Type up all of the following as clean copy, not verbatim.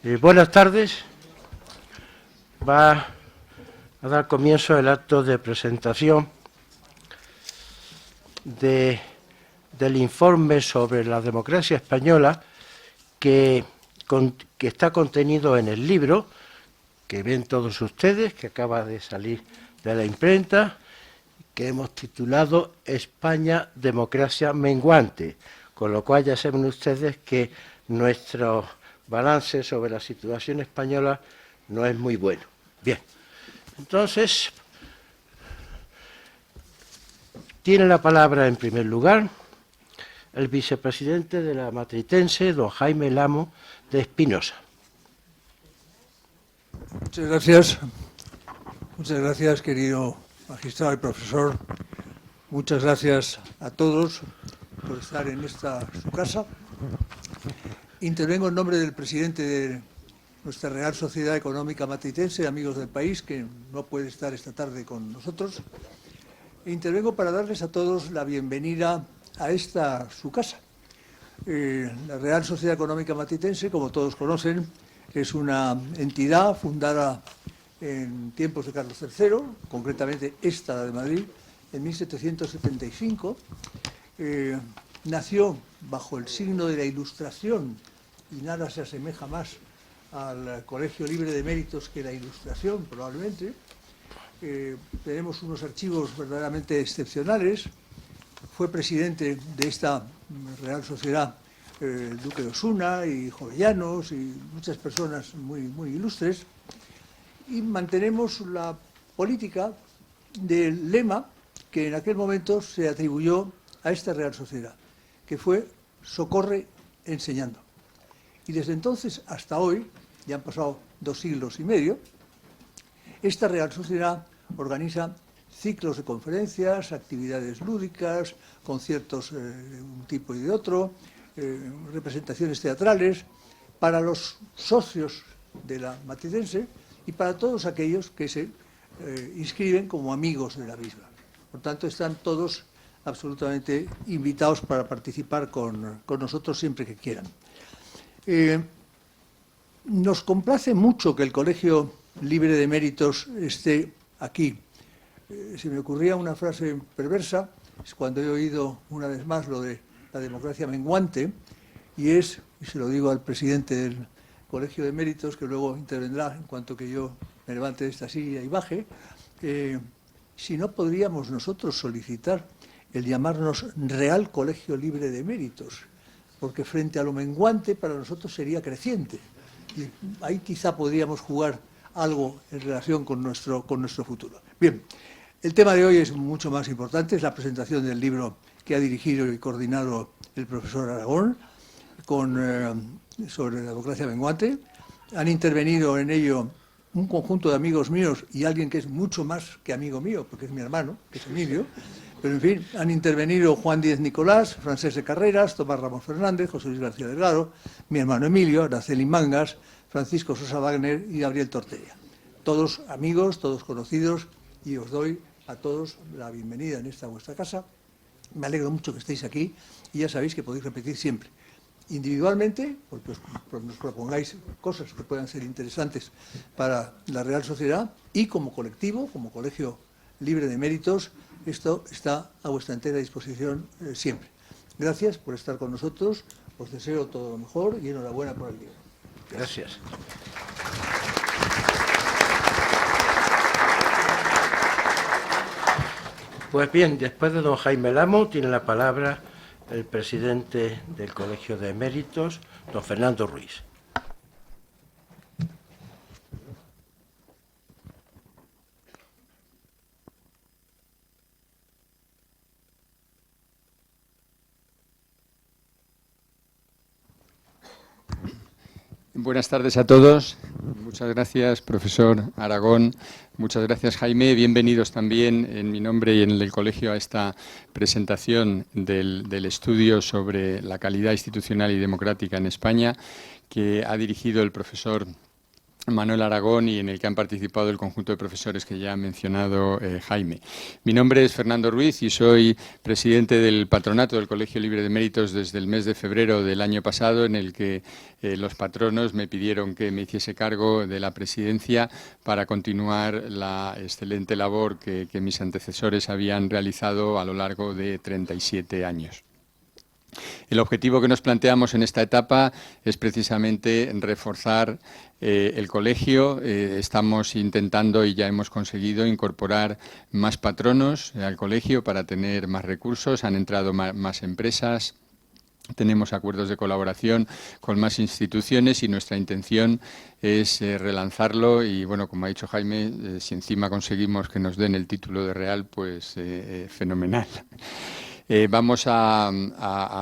Buenas tardes. Va a dar comienzo el acto de presentación del informe sobre la democracia española que está contenido en el libro que ven todos ustedes, que acaba de salir de la imprenta, que hemos titulado España, democracia menguante, con lo cual ya saben ustedes que nuestro balance sobre la situación española no es muy bueno. Bien, entonces, tiene la palabra en primer lugar el vicepresidente de la Matritense, don Jaime Lamo de Espinosa. Muchas gracias, querido magistrado y profesor. Muchas gracias a todos por estar en esta su casa. Intervengo en nombre del presidente de nuestra Real Sociedad Económica Matritense, amigos del país, que no puede estar esta tarde con nosotros. Intervengo para darles a todos la bienvenida a esta su casa. La Real Sociedad Económica Matritense, como todos conocen, es una entidad fundada en tiempos de Carlos III, concretamente esta de Madrid, en 1775. Nació bajo el signo de la Ilustración y nada se asemeja más al Colegio Libre de Méritos que la Ilustración, probablemente. Tenemos unos archivos verdaderamente excepcionales. Fue presidente de esta Real Sociedad el duque de Osuna y Jovellanos y muchas personas muy ilustres, y mantenemos la política del lema que en aquel momento se atribuyó a esta Real Sociedad, que fue socorre enseñando. Y desde entonces hasta hoy, ya han pasado 2 siglos y medio, esta Real Sociedad organiza ciclos de conferencias, actividades lúdicas, conciertos de un tipo y de otro, representaciones teatrales para los socios de la Matritense y para todos aquellos que se inscriben como amigos de la misma. Por tanto, están todos absolutamente invitados para participar con nosotros siempre que quieran. Nos complace mucho que el Colegio Libre de Méritos esté aquí. Se me ocurría una frase perversa, es cuando he oído una vez más lo de la democracia menguante, y se lo digo al presidente del Colegio de Méritos, que luego intervendrá en cuanto que yo me levante de esta silla y baje, si no podríamos nosotros solicitar el llamarnos Real Colegio Libre de Méritos, porque frente a lo menguante para nosotros sería creciente, y ahí quizá podríamos jugar algo en relación con nuestro futuro. Bien, el tema de hoy es mucho más importante, es la presentación del libro que ha dirigido y coordinado el profesor Aragón sobre la democracia menguante. Han intervenido en ello un conjunto de amigos míos y alguien que es mucho más que amigo mío, porque es mi hermano, que es Emilio. Pero, en fin, han intervenido Juan Díez Nicolás, Francés de Carreras, Tomás Ramos Fernández, José Luis García Delgado, mi hermano Emilio, Araceli Mangas, Francisco Sosa Wagner y Gabriel Tortella. Todos amigos, todos conocidos, y os doy a todos la bienvenida en esta vuestra casa. Me alegro mucho que estéis aquí y ya sabéis que podéis repetir siempre. Individualmente, porque nos propongáis cosas que puedan ser interesantes para la Real Sociedad, y como colectivo, como Colegio Libre de Méritos, esto está a vuestra entera disposición siempre. Gracias por estar con nosotros, os deseo todo lo mejor y enhorabuena por el libro. Gracias. Pues bien, después de don Jaime Lamo, tiene la palabra el presidente del Colegio de Méritos, don Fernando Ruiz. Buenas tardes a todos. Muchas gracias, profesor Aragón. Muchas gracias, Jaime. Bienvenidos también en mi nombre y en el del colegio a esta presentación del estudio sobre la calidad institucional y democrática en España que ha dirigido el profesor Manuel Aragón y en el que han participado el conjunto de profesores que ya ha mencionado Jaime. Mi nombre es Fernando Ruiz y soy presidente del patronato del Colegio Libre de Méritos desde el mes de febrero del año pasado, en el que los patronos me pidieron que me hiciese cargo de la presidencia para continuar la excelente labor que mis antecesores habían realizado a lo largo de 37 años. El objetivo que nos planteamos en esta etapa es precisamente reforzar el colegio. Estamos intentando y ya hemos conseguido incorporar más patronos al colegio para tener más recursos. Han entrado más empresas. Tenemos acuerdos de colaboración con más instituciones y nuestra intención es relanzarlo y, bueno, como ha dicho Jaime, si encima conseguimos que nos den el título de Real, pues fenomenal. Vamos a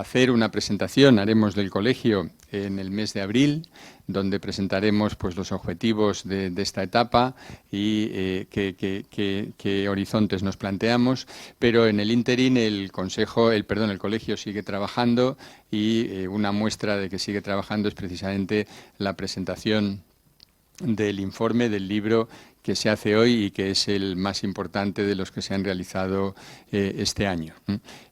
hacer una presentación, haremos del colegio en el mes de abril, donde presentaremos pues, los objetivos de esta etapa y qué horizontes nos planteamos, pero en el ínterin el colegio sigue trabajando y una muestra de que sigue trabajando es precisamente la presentación del informe, del libro que se hace hoy y que es el más importante de los que se han realizado este año.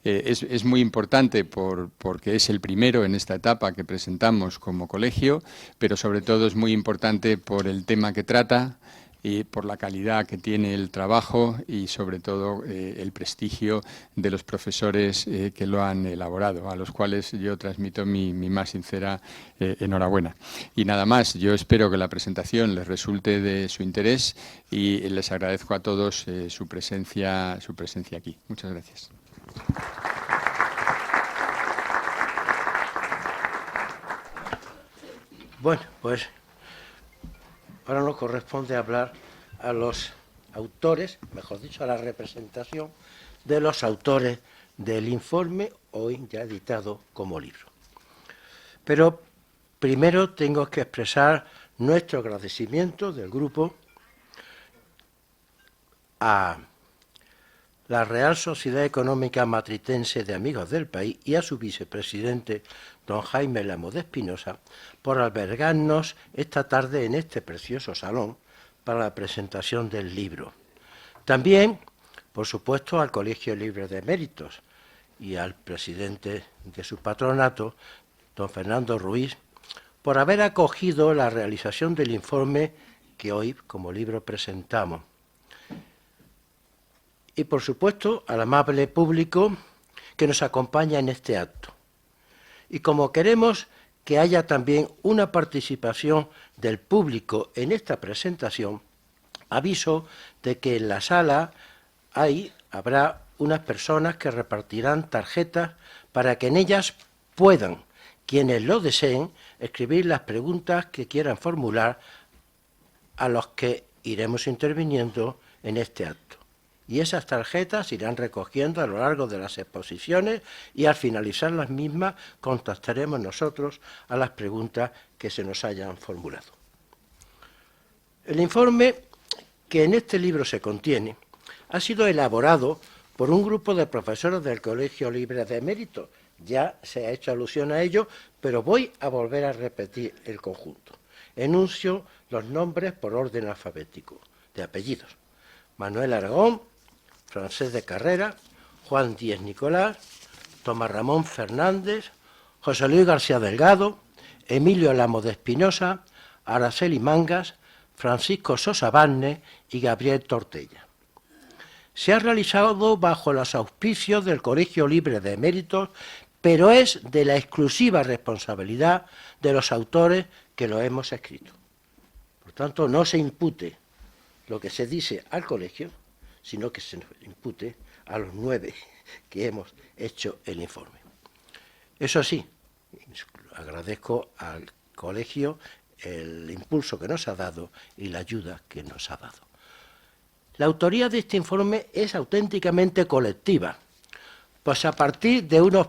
Es muy importante porque es el primero en esta etapa que presentamos como colegio, pero sobre todo es muy importante por el tema que trata y por la calidad que tiene el trabajo y sobre todo el prestigio de los profesores que lo han elaborado, a los cuales yo transmito mi más sincera enhorabuena. Y nada más, yo espero que la presentación les resulte de su interés y les agradezco a todos su presencia aquí. Muchas gracias. Bueno, pues ahora nos corresponde hablar a los autores, mejor dicho, a la representación de los autores del informe, hoy ya editado como libro. Pero primero tengo que expresar nuestro agradecimiento del grupo a la Real Sociedad Económica Matritense de Amigos del País y a su vicepresidente, don Jaime Lamo de Espinosa, por albergarnos esta tarde en este precioso salón para la presentación del libro. También, por supuesto, al Colegio Libre de Méritos y al presidente de su patronato, don Fernando Ruiz, por haber acogido la realización del informe que hoy como libro presentamos. Y, por supuesto, al amable público que nos acompaña en este acto. Y como queremos que haya también una participación del público en esta presentación, aviso de que en la sala habrá unas personas que repartirán tarjetas para que en ellas puedan, quienes lo deseen, escribir las preguntas que quieran formular a los que iremos interviniendo en este acto. Y esas tarjetas se irán recogiendo a lo largo de las exposiciones y al finalizar las mismas contestaremos nosotros a las preguntas que se nos hayan formulado. El informe que en este libro se contiene ha sido elaborado por un grupo de profesores del Colegio Libre de Méritos. Ya se ha hecho alusión a ello, pero voy a volver a repetir el conjunto. Enuncio los nombres por orden alfabético de apellidos. Manuel Aragón, Francés de Carrera, Juan Díez Nicolás, Tomás Ramón Fernández, José Luis García Delgado, Emilio Lamo de Espinosa, Araceli Mangas, Francisco Sosa Barne y Gabriel Tortella. Se ha realizado bajo los auspicios del Colegio Libre de Méritos, pero es de la exclusiva responsabilidad de los autores que lo hemos escrito. Por tanto, no se impute lo que se dice al colegio, sino que se nos impute a los 9 que hemos hecho el informe. Eso sí, agradezco al colegio el impulso que nos ha dado y la ayuda que nos ha dado. La autoría de este informe es auténticamente colectiva, pues a partir de unos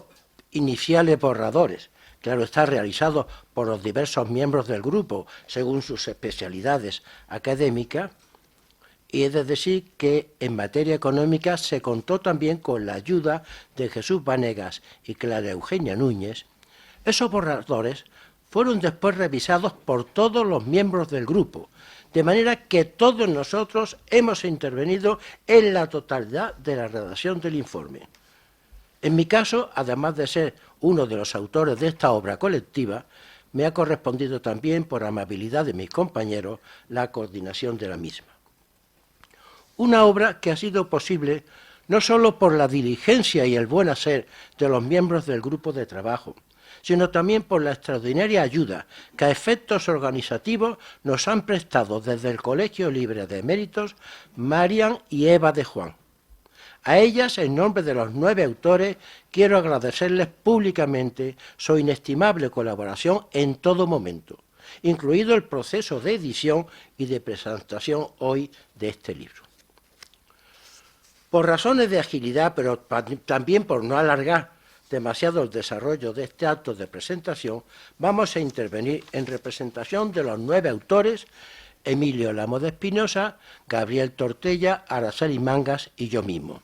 iniciales borradores, claro está, realizados por los diversos miembros del grupo según sus especialidades académicas, y he de decir que en materia económica se contó también con la ayuda de Jesús Vanegas y Clara Eugenia Núñez. Esos borradores fueron después revisados por todos los miembros del grupo, de manera que todos nosotros hemos intervenido en la totalidad de la redacción del informe. En mi caso, además de ser uno de los autores de esta obra colectiva, me ha correspondido también, por amabilidad de mis compañeros, la coordinación de la misma. Una obra que ha sido posible no solo por la diligencia y el buen hacer de los miembros del grupo de trabajo, sino también por la extraordinaria ayuda que a efectos organizativos nos han prestado desde el Colegio Libre de Eméritos Marian y Eva de Juan. A ellas, en nombre de los 9 autores, quiero agradecerles públicamente su inestimable colaboración en todo momento, incluido el proceso de edición y de presentación hoy de este libro. Por razones de agilidad, pero también por no alargar demasiado el desarrollo de este acto de presentación, vamos a intervenir en representación de los 9 autores, Emilio Lamo de Espinosa, Gabriel Tortella, Araceli Mangas y yo mismo.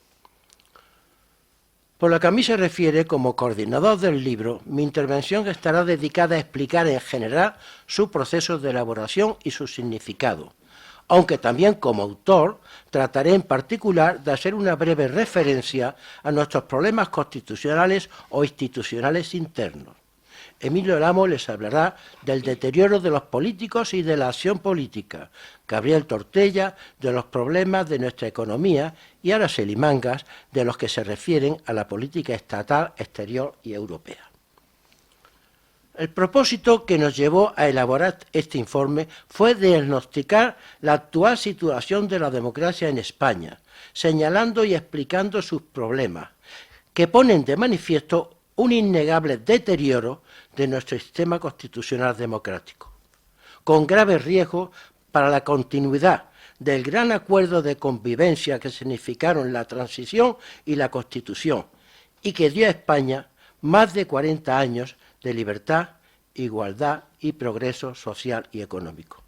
Por lo que a mí se refiere, como coordinador del libro, mi intervención estará dedicada a explicar en general su proceso de elaboración y su significado, aunque también como autor trataré en particular de hacer una breve referencia a nuestros problemas constitucionales o institucionales internos. Emilio Lamo les hablará del deterioro de los políticos y de la acción política, Gabriel Tortella de los problemas de nuestra economía y Araceli Mangas de los que se refieren a la política estatal, exterior y europea. El propósito que nos llevó a elaborar este informe fue diagnosticar la actual situación de la democracia en España, señalando y explicando sus problemas, que ponen de manifiesto un innegable deterioro de nuestro sistema constitucional democrático, con graves riesgos para la continuidad del gran acuerdo de convivencia que significaron la transición y la Constitución, y que dio a España más de 40 años de libertad, igualdad y progreso social y económico.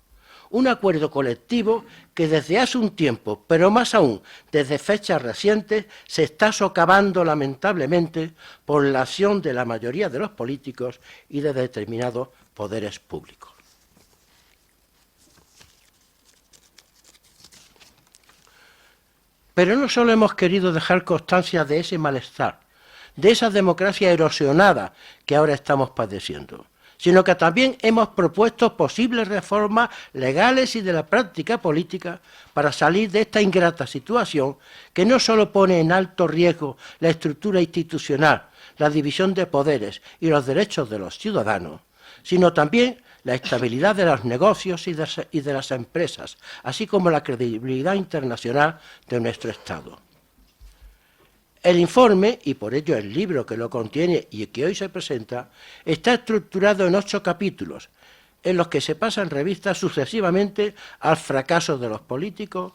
Un acuerdo colectivo que desde hace un tiempo, pero más aún desde fechas recientes, se está socavando lamentablemente por la acción de la mayoría de los políticos y de determinados poderes públicos. Pero no solo hemos querido dejar constancia de ese malestar, de esa democracia erosionada que ahora estamos padeciendo, sino que también hemos propuesto posibles reformas legales y de la práctica política para salir de esta ingrata situación que no solo pone en alto riesgo la estructura institucional, la división de poderes y los derechos de los ciudadanos, sino también la estabilidad de los negocios y de las empresas, así como la credibilidad internacional de nuestro Estado. El informe, y por ello el libro que lo contiene y que hoy se presenta, está estructurado en 8 capítulos, en los que se pasan revistas sucesivamente al fracaso de los políticos,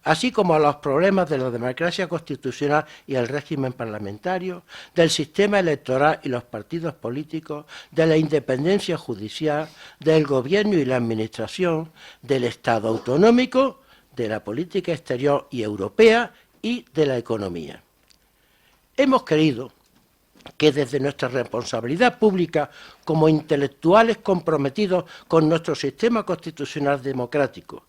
así como a los problemas de la democracia constitucional y el régimen parlamentario, del sistema electoral y los partidos políticos, de la independencia judicial, del gobierno y la administración, del Estado autonómico, de la política exterior y europea y de la economía. Hemos querido que desde nuestra responsabilidad pública como intelectuales comprometidos con nuestro sistema constitucional democrático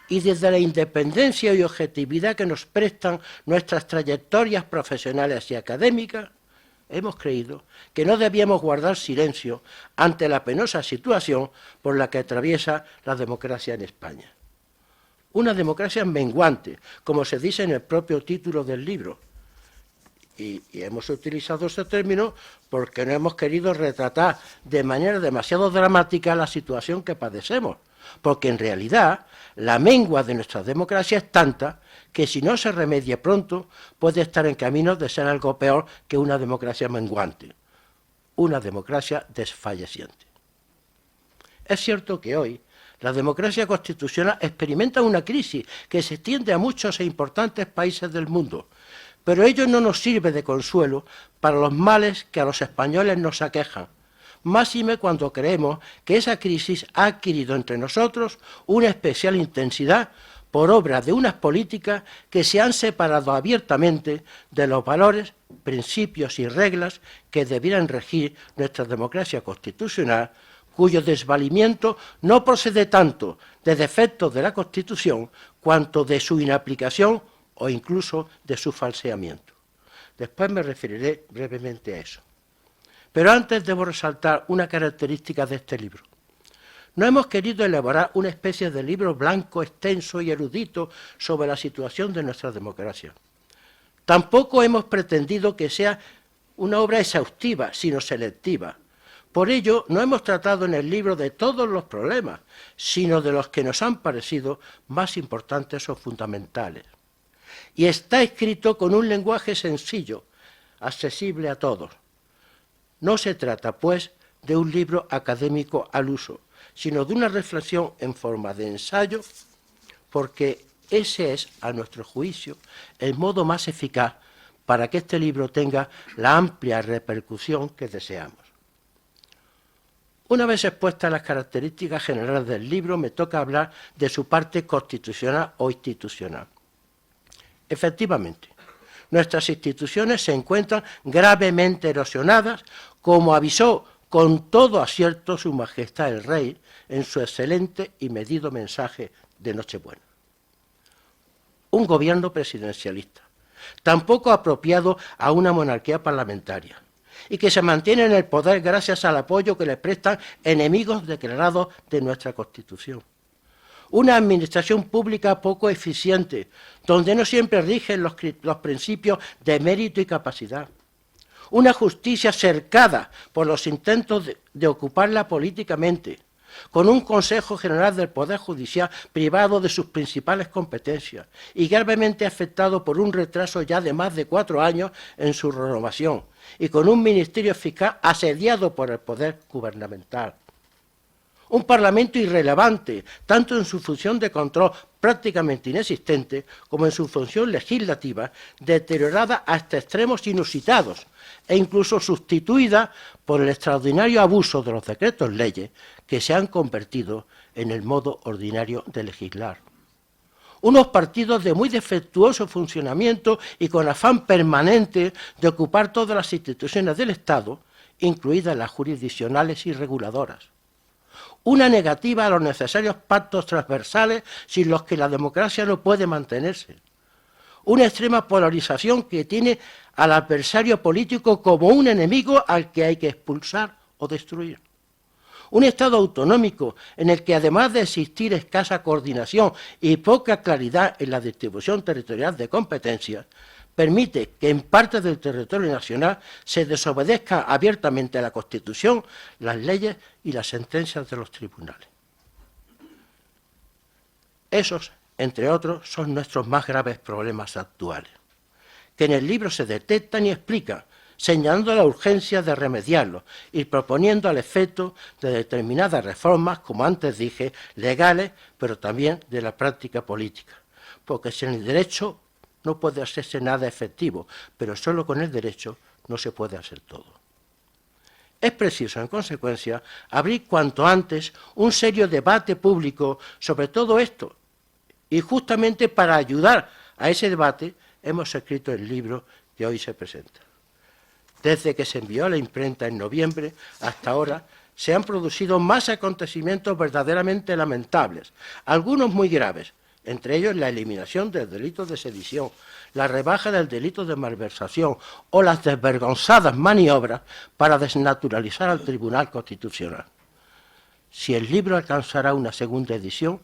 y desde la independencia y objetividad que nos prestan nuestras trayectorias profesionales y académicas, hemos creído que no debíamos guardar silencio ante la penosa situación por la que atraviesa la democracia en España. Una democracia menguante, como se dice en el propio título del libro. Y hemos utilizado ese término porque no hemos querido retratar de manera demasiado dramática la situación que padecemos, porque en realidad la mengua de nuestra democracia es tanta que si no se remedia pronto puede estar en camino de ser algo peor que una democracia menguante, una democracia desfalleciente. Es cierto que hoy la democracia constitucional experimenta una crisis que se extiende a muchos e importantes países del mundo, pero ello no nos sirve de consuelo para los males que a los españoles nos aquejan, máxime cuando creemos que esa crisis ha adquirido entre nosotros una especial intensidad por obra de unas políticas que se han separado abiertamente de los valores, principios y reglas que debieran regir nuestra democracia constitucional, cuyo desvalimiento no procede tanto de defectos de la Constitución cuanto de su inaplicación o incluso de su falseamiento. Después me referiré brevemente a eso. Pero antes debo resaltar una característica de este libro. No hemos querido elaborar una especie de libro blanco, extenso y erudito sobre la situación de nuestra democracia. Tampoco hemos pretendido que sea una obra exhaustiva, sino selectiva. Por ello, no hemos tratado en el libro de todos los problemas, sino de los que nos han parecido más importantes o fundamentales. Y está escrito con un lenguaje sencillo, accesible a todos. No se trata, pues, de un libro académico al uso, sino de una reflexión en forma de ensayo, porque ese es, a nuestro juicio, el modo más eficaz para que este libro tenga la amplia repercusión que deseamos. Una vez expuestas las características generales del libro, me toca hablar de su parte constitucional o institucional. Efectivamente, nuestras instituciones se encuentran gravemente erosionadas, como avisó con todo acierto Su Majestad el Rey en su excelente y medido mensaje de Nochebuena. Un gobierno presidencialista, tan poco apropiado a una monarquía parlamentaria, y que se mantiene en el poder gracias al apoyo que le prestan enemigos declarados de nuestra Constitución. Una administración pública poco eficiente, donde no siempre rigen los principios de mérito y capacidad. Una justicia cercada por los intentos de ocuparla políticamente, con un Consejo General del Poder Judicial privado de sus principales competencias y gravemente afectado por un retraso ya de más de 4 años en su renovación, y con un Ministerio Fiscal asediado por el poder gubernamental. Un Parlamento irrelevante, tanto en su función de control prácticamente inexistente, como en su función legislativa, deteriorada hasta extremos inusitados, e incluso sustituida por el extraordinario abuso de los decretos leyes que se han convertido en el modo ordinario de legislar. Unos partidos de muy defectuoso funcionamiento y con afán permanente de ocupar todas las instituciones del Estado, incluidas las jurisdiccionales y reguladoras. Una negativa a los necesarios pactos transversales sin los que la democracia no puede mantenerse. Una extrema polarización que tiene al adversario político como un enemigo al que hay que expulsar o destruir. Un Estado autonómico en el que, además de existir escasa coordinación y poca claridad en la distribución territorial de competencias, permite que en parte del territorio nacional se desobedezca abiertamente a la Constitución, las leyes y las sentencias de los tribunales. Esos, entre otros, son nuestros más graves problemas actuales, que en el libro se detectan y explican, señalando la urgencia de remediarlos y proponiendo al efecto de determinadas reformas, como antes dije, legales, pero también de la práctica política, porque sin el derecho no puede hacerse nada efectivo, pero solo con el derecho no se puede hacer todo. Es preciso, en consecuencia, abrir cuanto antes un serio debate público sobre todo esto, y justamente para ayudar a ese debate hemos escrito el libro que hoy se presenta. Desde que se envió a la imprenta en noviembre hasta ahora, se han producido más acontecimientos verdaderamente lamentables, algunos muy graves, entre ellos la eliminación del delito de sedición, la rebaja del delito de malversación o las desvergonzadas maniobras para desnaturalizar al Tribunal Constitucional. Si el libro alcanzará una segunda edición,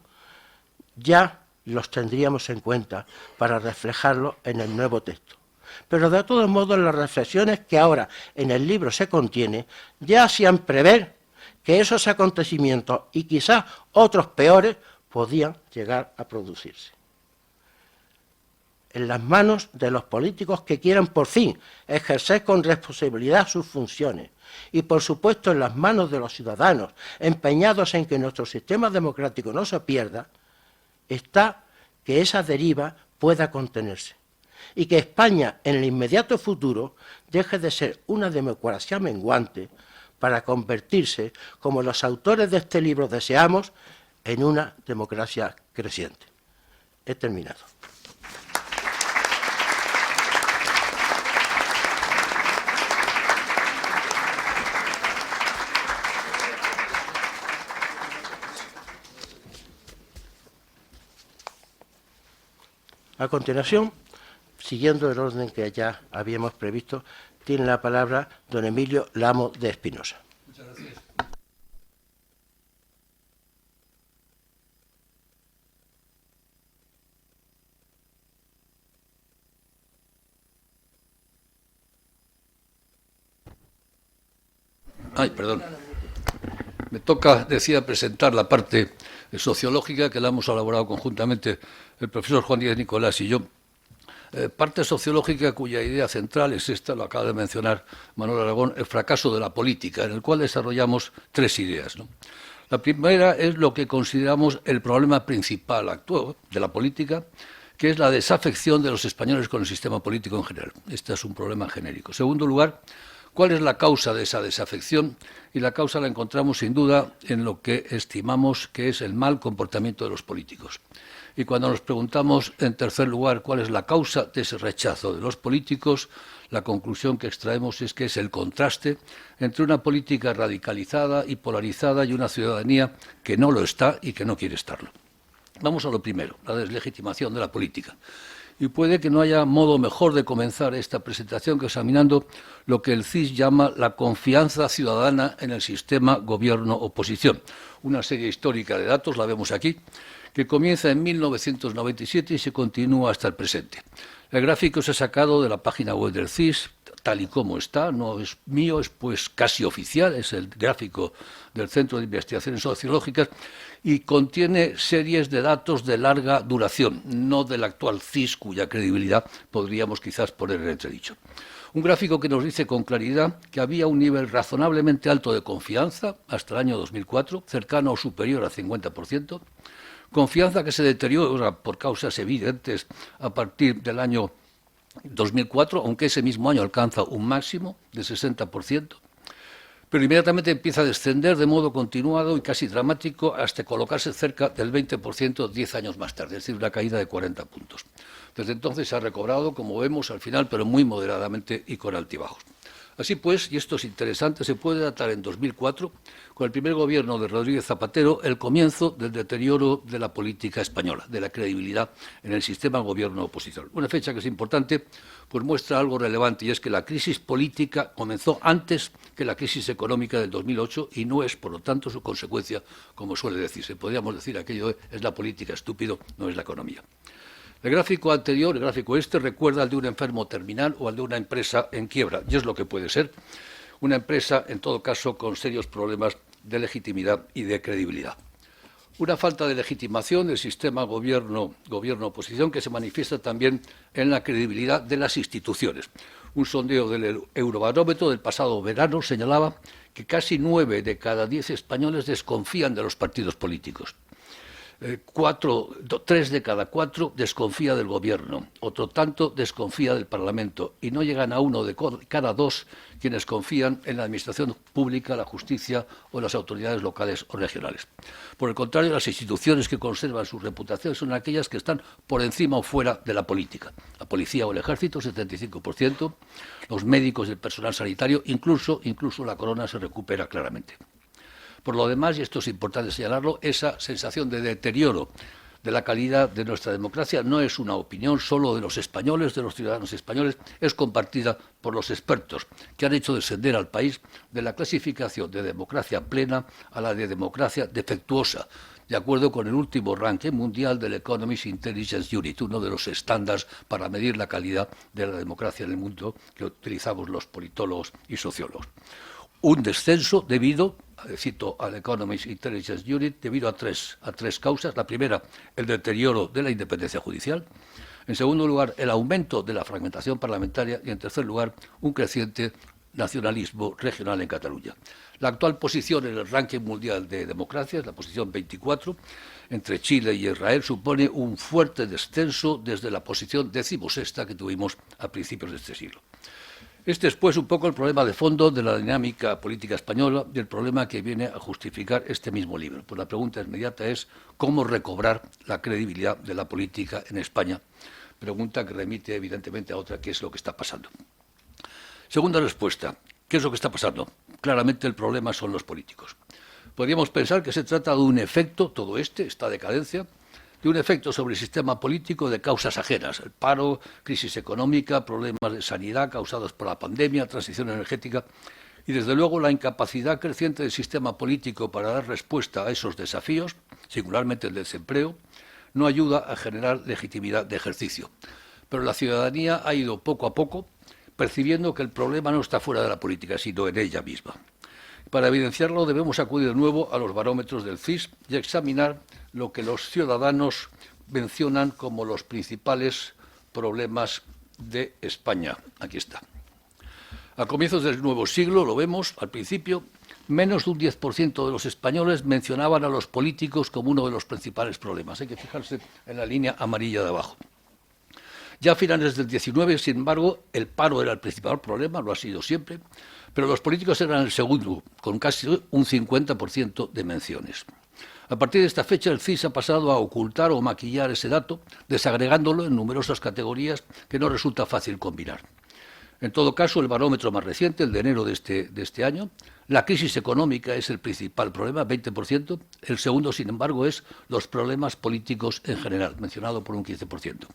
ya los tendríamos en cuenta para reflejarlo en el nuevo texto. Pero de todos modos las reflexiones que ahora en el libro se contiene ya hacían prever que esos acontecimientos y quizás otros peores podían llegar a producirse. En las manos de los políticos que quieran por fin ejercer con responsabilidad sus funciones y por supuesto en las manos de los ciudadanos empeñados en que nuestro sistema democrático no se pierda, está que esa deriva pueda contenerse y que España en el inmediato futuro deje de ser una democracia menguante para convertirse, como los autores de este libro deseamos, en una democracia creciente. He terminado. A continuación, siguiendo el orden que ya habíamos previsto, tiene la palabra don Emilio Lamo de Espinosa. Muchas gracias. Ay, perdón. Me toca, decía, presentar la parte sociológica que la hemos elaborado conjuntamente el profesor Juan Díaz Nicolás y yo. Parte sociológica cuya idea central es esta, lo acaba de mencionar Manuel Aragón, el fracaso de la política, en el cual desarrollamos tres ideas, ¿no? La primera es lo que consideramos el problema principal actual de la política, que es la desafección de los españoles con el sistema político en general. Este es un problema genérico. En segundo lugar, ¿cuál es la causa de esa desafección? Y la causa la encontramos sin duda en lo que estimamos que es el mal comportamiento de los políticos. Y cuando nos preguntamos, en tercer lugar, cuál es la causa de ese rechazo de los políticos, la conclusión que extraemos es que es el contraste entre una política radicalizada y polarizada y una ciudadanía que no lo está y que no quiere estarlo. Vamos a lo primero, la deslegitimación de la política. Y puede que no haya modo mejor de comenzar esta presentación que examinando lo que el CIS llama la confianza ciudadana en el sistema gobierno-oposición. Una serie histórica de datos, la vemos aquí, que comienza en 1997 y se continúa hasta el presente. El gráfico se ha sacado de la página web del CIS, tal y como está, no es mío, es pues casi oficial, es el gráfico del Centro de Investigaciones Sociológicas y contiene series de datos de larga duración, no del actual CIS, cuya credibilidad podríamos quizás poner en entredicho. Un gráfico que nos dice con claridad que había un nivel razonablemente alto de confianza hasta el año 2004, cercano o superior al 50%, confianza que se deteriora por causas evidentes a partir del año 2004, aunque ese mismo año alcanza un máximo de 60%, pero inmediatamente empieza a descender de modo continuado y casi dramático hasta colocarse cerca del 20% 10 años más tarde, es decir, una caída de 40 puntos. Desde entonces se ha recobrado, como vemos al final, pero muy moderadamente y con altibajos. Así pues, y esto es interesante, se puede datar en 2004, con el primer gobierno de Rodríguez Zapatero, el comienzo del deterioro de la política española, de la credibilidad en el sistema gobierno-oposición. Una fecha que es importante, pues muestra algo relevante, y es que la crisis política comenzó antes que la crisis económica del 2008 y no es, por lo tanto, su consecuencia, como suele decirse. Podríamos decir aquello de es la política estúpido, no es la economía. El gráfico anterior, el gráfico este, recuerda al de un enfermo terminal o al de una empresa en quiebra, y es lo que puede ser una empresa, en todo caso, con serios problemas de legitimidad y de credibilidad. Una falta de legitimación del sistema gobierno-oposición que se manifiesta también en la credibilidad de las instituciones. Un sondeo del Eurobarómetro del pasado verano señalaba que casi 9 de cada 10 españoles desconfían de los partidos políticos. 3 de cada 4 desconfía del gobierno, otro tanto desconfía del Parlamento y no llegan a 1 de cada 2 quienes confían en la administración pública, la justicia o las autoridades locales o regionales. Por el contrario, las instituciones que conservan su reputación son aquellas que están por encima o fuera de la política. La policía o el ejército, 75%, los médicos y el personal sanitario, incluso la corona se recupera claramente. Por lo demás, y esto es importante señalarlo, esa sensación de deterioro de la calidad de nuestra democracia no es una opinión solo de los españoles, de los ciudadanos españoles, es compartida por los expertos que han hecho descender al país de la clasificación de democracia plena a la de democracia defectuosa, de acuerdo con el último ranking mundial del Economist Intelligence Unit, uno de los estándares para medir la calidad de la democracia en el mundo que utilizamos los politólogos y sociólogos. Un descenso debido, cito al Economist Intelligence Unit, debido a tres causas. La primera, el deterioro de la independencia judicial. En segundo lugar, el aumento de la fragmentación parlamentaria. Y en tercer lugar, un creciente nacionalismo regional en Cataluña. La actual posición en el ranking mundial de democracias, la posición 24, entre Chile y Israel, supone un fuerte descenso desde la posición 16ª que tuvimos a principios de este siglo. Este es, pues, un poco el problema de fondo de la dinámica política española y el problema que viene a justificar este mismo libro. Pues la pregunta inmediata es cómo recobrar la credibilidad de la política en España. Pregunta que remite, evidentemente, a otra, ¿qué es lo que está pasando? Segunda respuesta, ¿qué es lo que está pasando? Claramente el problema son los políticos. Podríamos pensar que se trata de un efecto, todo esta decadencia, de un efecto sobre el sistema político de causas ajenas, el paro, crisis económica, problemas de sanidad causados por la pandemia, transición energética y, desde luego, la incapacidad creciente del sistema político para dar respuesta a esos desafíos, singularmente el desempleo, no ayuda a generar legitimidad de ejercicio. Pero la ciudadanía ha ido poco a poco percibiendo que el problema no está fuera de la política, sino en ella misma. Para evidenciarlo debemos acudir de nuevo a los barómetros del CIS y examinar lo que los ciudadanos mencionan como los principales problemas de España. Aquí está. A comienzos del nuevo siglo, lo vemos al principio, menos de un 10% de los españoles mencionaban a los políticos como uno de los principales problemas. Hay que fijarse en la línea amarilla de abajo. Ya a finales del 19, sin embargo, el paro era el principal problema, lo ha sido siempre, pero los políticos eran el segundo, con casi un 50% de menciones. A partir de esta fecha, el CIS ha pasado a ocultar o maquillar ese dato, desagregándolo en numerosas categorías que no resulta fácil combinar. En todo caso, el barómetro más reciente, el de enero de este año, la crisis económica es el principal problema, 20%. El segundo, sin embargo, es los problemas políticos en general, mencionado por un 15%.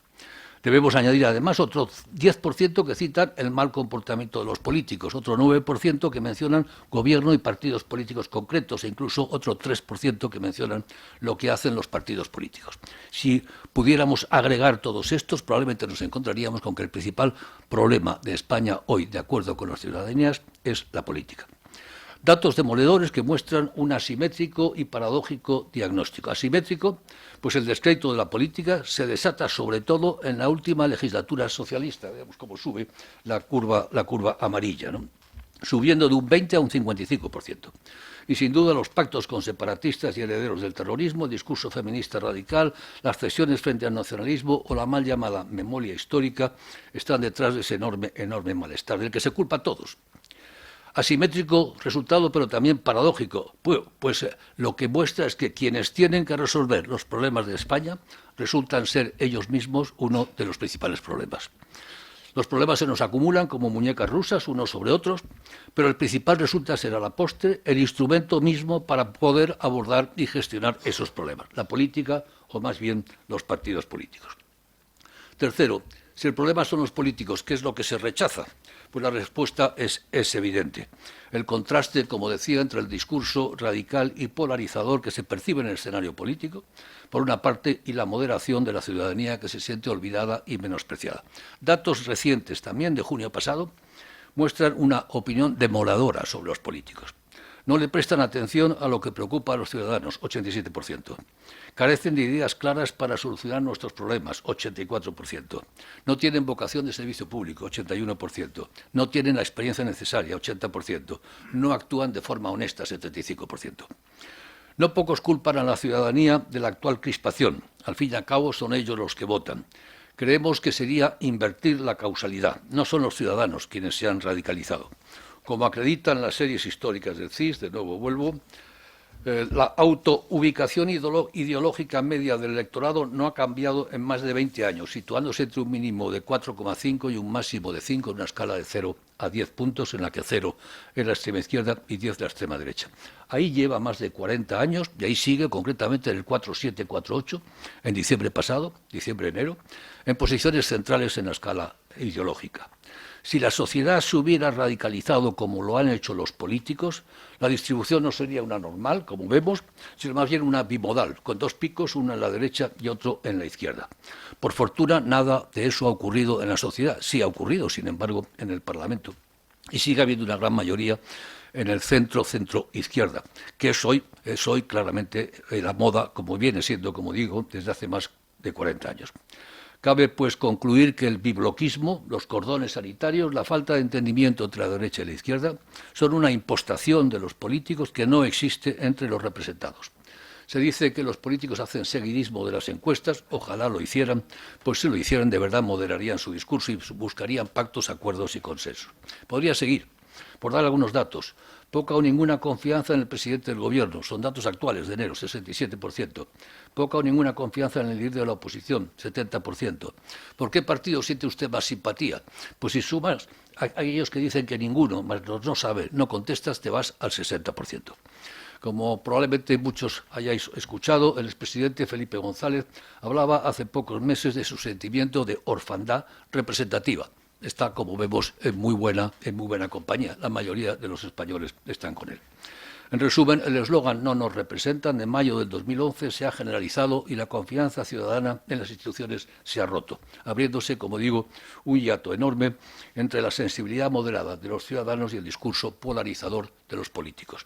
Debemos añadir además otro 10% que citan el mal comportamiento de los políticos, otro 9% que mencionan gobierno y partidos políticos concretos e incluso otro 3% que mencionan lo que hacen los partidos políticos. Si pudiéramos agregar todos estos, probablemente nos encontraríamos con que el principal problema de España hoy, de acuerdo con las ciudadanías, es la política. Datos demoledores que muestran un asimétrico y paradójico diagnóstico. Asimétrico, pues el descrédito de la política se desata sobre todo en la última legislatura socialista. Veamos cómo sube la curva amarilla, ¿no? Subiendo de un 20 a un 55%. Y sin duda los pactos con separatistas y herederos del terrorismo, el discurso feminista radical, las cesiones frente al nacionalismo o la mal llamada memoria histórica están detrás de ese enorme malestar, del que se culpa a todos. Asimétrico resultado, pero también paradójico, pues lo que muestra es que quienes tienen que resolver los problemas de España resultan ser ellos mismos uno de los principales problemas. Los problemas se nos acumulan como muñecas rusas unos sobre otros, pero el principal resulta ser a la postre el instrumento mismo para poder abordar y gestionar esos problemas, la política o más bien los partidos políticos. Tercero, si el problema son los políticos, ¿qué es lo que se rechaza? Pues la respuesta es evidente. El contraste, como decía, entre el discurso radical y polarizador que se percibe en el escenario político, por una parte, y la moderación de la ciudadanía que se siente olvidada y menospreciada. Datos recientes, también de junio pasado, muestran una opinión demoledora sobre los políticos. No le prestan atención a lo que preocupa a los ciudadanos, 87%. Carecen de ideas claras para solucionar nuestros problemas, 84%. No tienen vocación de servicio público, 81%. No tienen la experiencia necesaria, 80%. No actúan de forma honesta, 75%. No pocos culpan a la ciudadanía de la actual crispación. Al fin y al cabo son ellos los que votan. Creemos que sería invertir la causalidad. No son los ciudadanos quienes se han radicalizado. Como acreditan las series históricas del CIS, de nuevo vuelvo, la autoubicación ideológica media del electorado no ha cambiado en más de 20 años, situándose entre un mínimo de 4,5 y un máximo de 5 en una escala de 0 a 10 puntos, en la que 0 es la extrema izquierda y 10 la extrema derecha. Ahí lleva más de 40 años y ahí sigue concretamente en el 4,7-4,8 en diciembre pasado, diciembre-enero, en posiciones centrales en la escala ideológica. Si la sociedad se hubiera radicalizado como lo han hecho los políticos, la distribución no sería una normal, como vemos, sino más bien una bimodal, con dos picos, uno en la derecha y otro en la izquierda. Por fortuna, nada de eso ha ocurrido en la sociedad. Sí ha ocurrido, sin embargo, en el Parlamento. Y sigue habiendo una gran mayoría en el centro-izquierda, que es hoy claramente la moda, como viene siendo, como digo, desde hace más de 40 años. Cabe, pues, concluir que el bibloquismo, los cordones sanitarios, la falta de entendimiento entre la derecha y la izquierda son una impostación de los políticos que no existe entre los representados. Se dice que los políticos hacen seguidismo de las encuestas, ojalá lo hicieran, pues si lo hicieran de verdad moderarían su discurso y buscarían pactos, acuerdos y consensos. Podría seguir, por dar algunos datos. Poca o ninguna confianza en el presidente del Gobierno, son datos actuales de enero, 67%. Poca o ninguna confianza en el líder de la oposición, 70%. ¿Por qué partido siente usted más simpatía? Pues si sumas a aquellos que dicen que ninguno, más no sabe, no contestas, te vas al 60%. Como probablemente muchos hayáis escuchado, el expresidente Felipe González hablaba hace pocos meses de su sentimiento de orfandad representativa. Está, como vemos, en muy buena compañía. La mayoría de los españoles están con él. En resumen, el eslogan "No nos representan" de mayo del 2011 se ha generalizado y la confianza ciudadana en las instituciones se ha roto, abriéndose, como digo, un hiato enorme entre la sensibilidad moderada de los ciudadanos y el discurso polarizador de los políticos.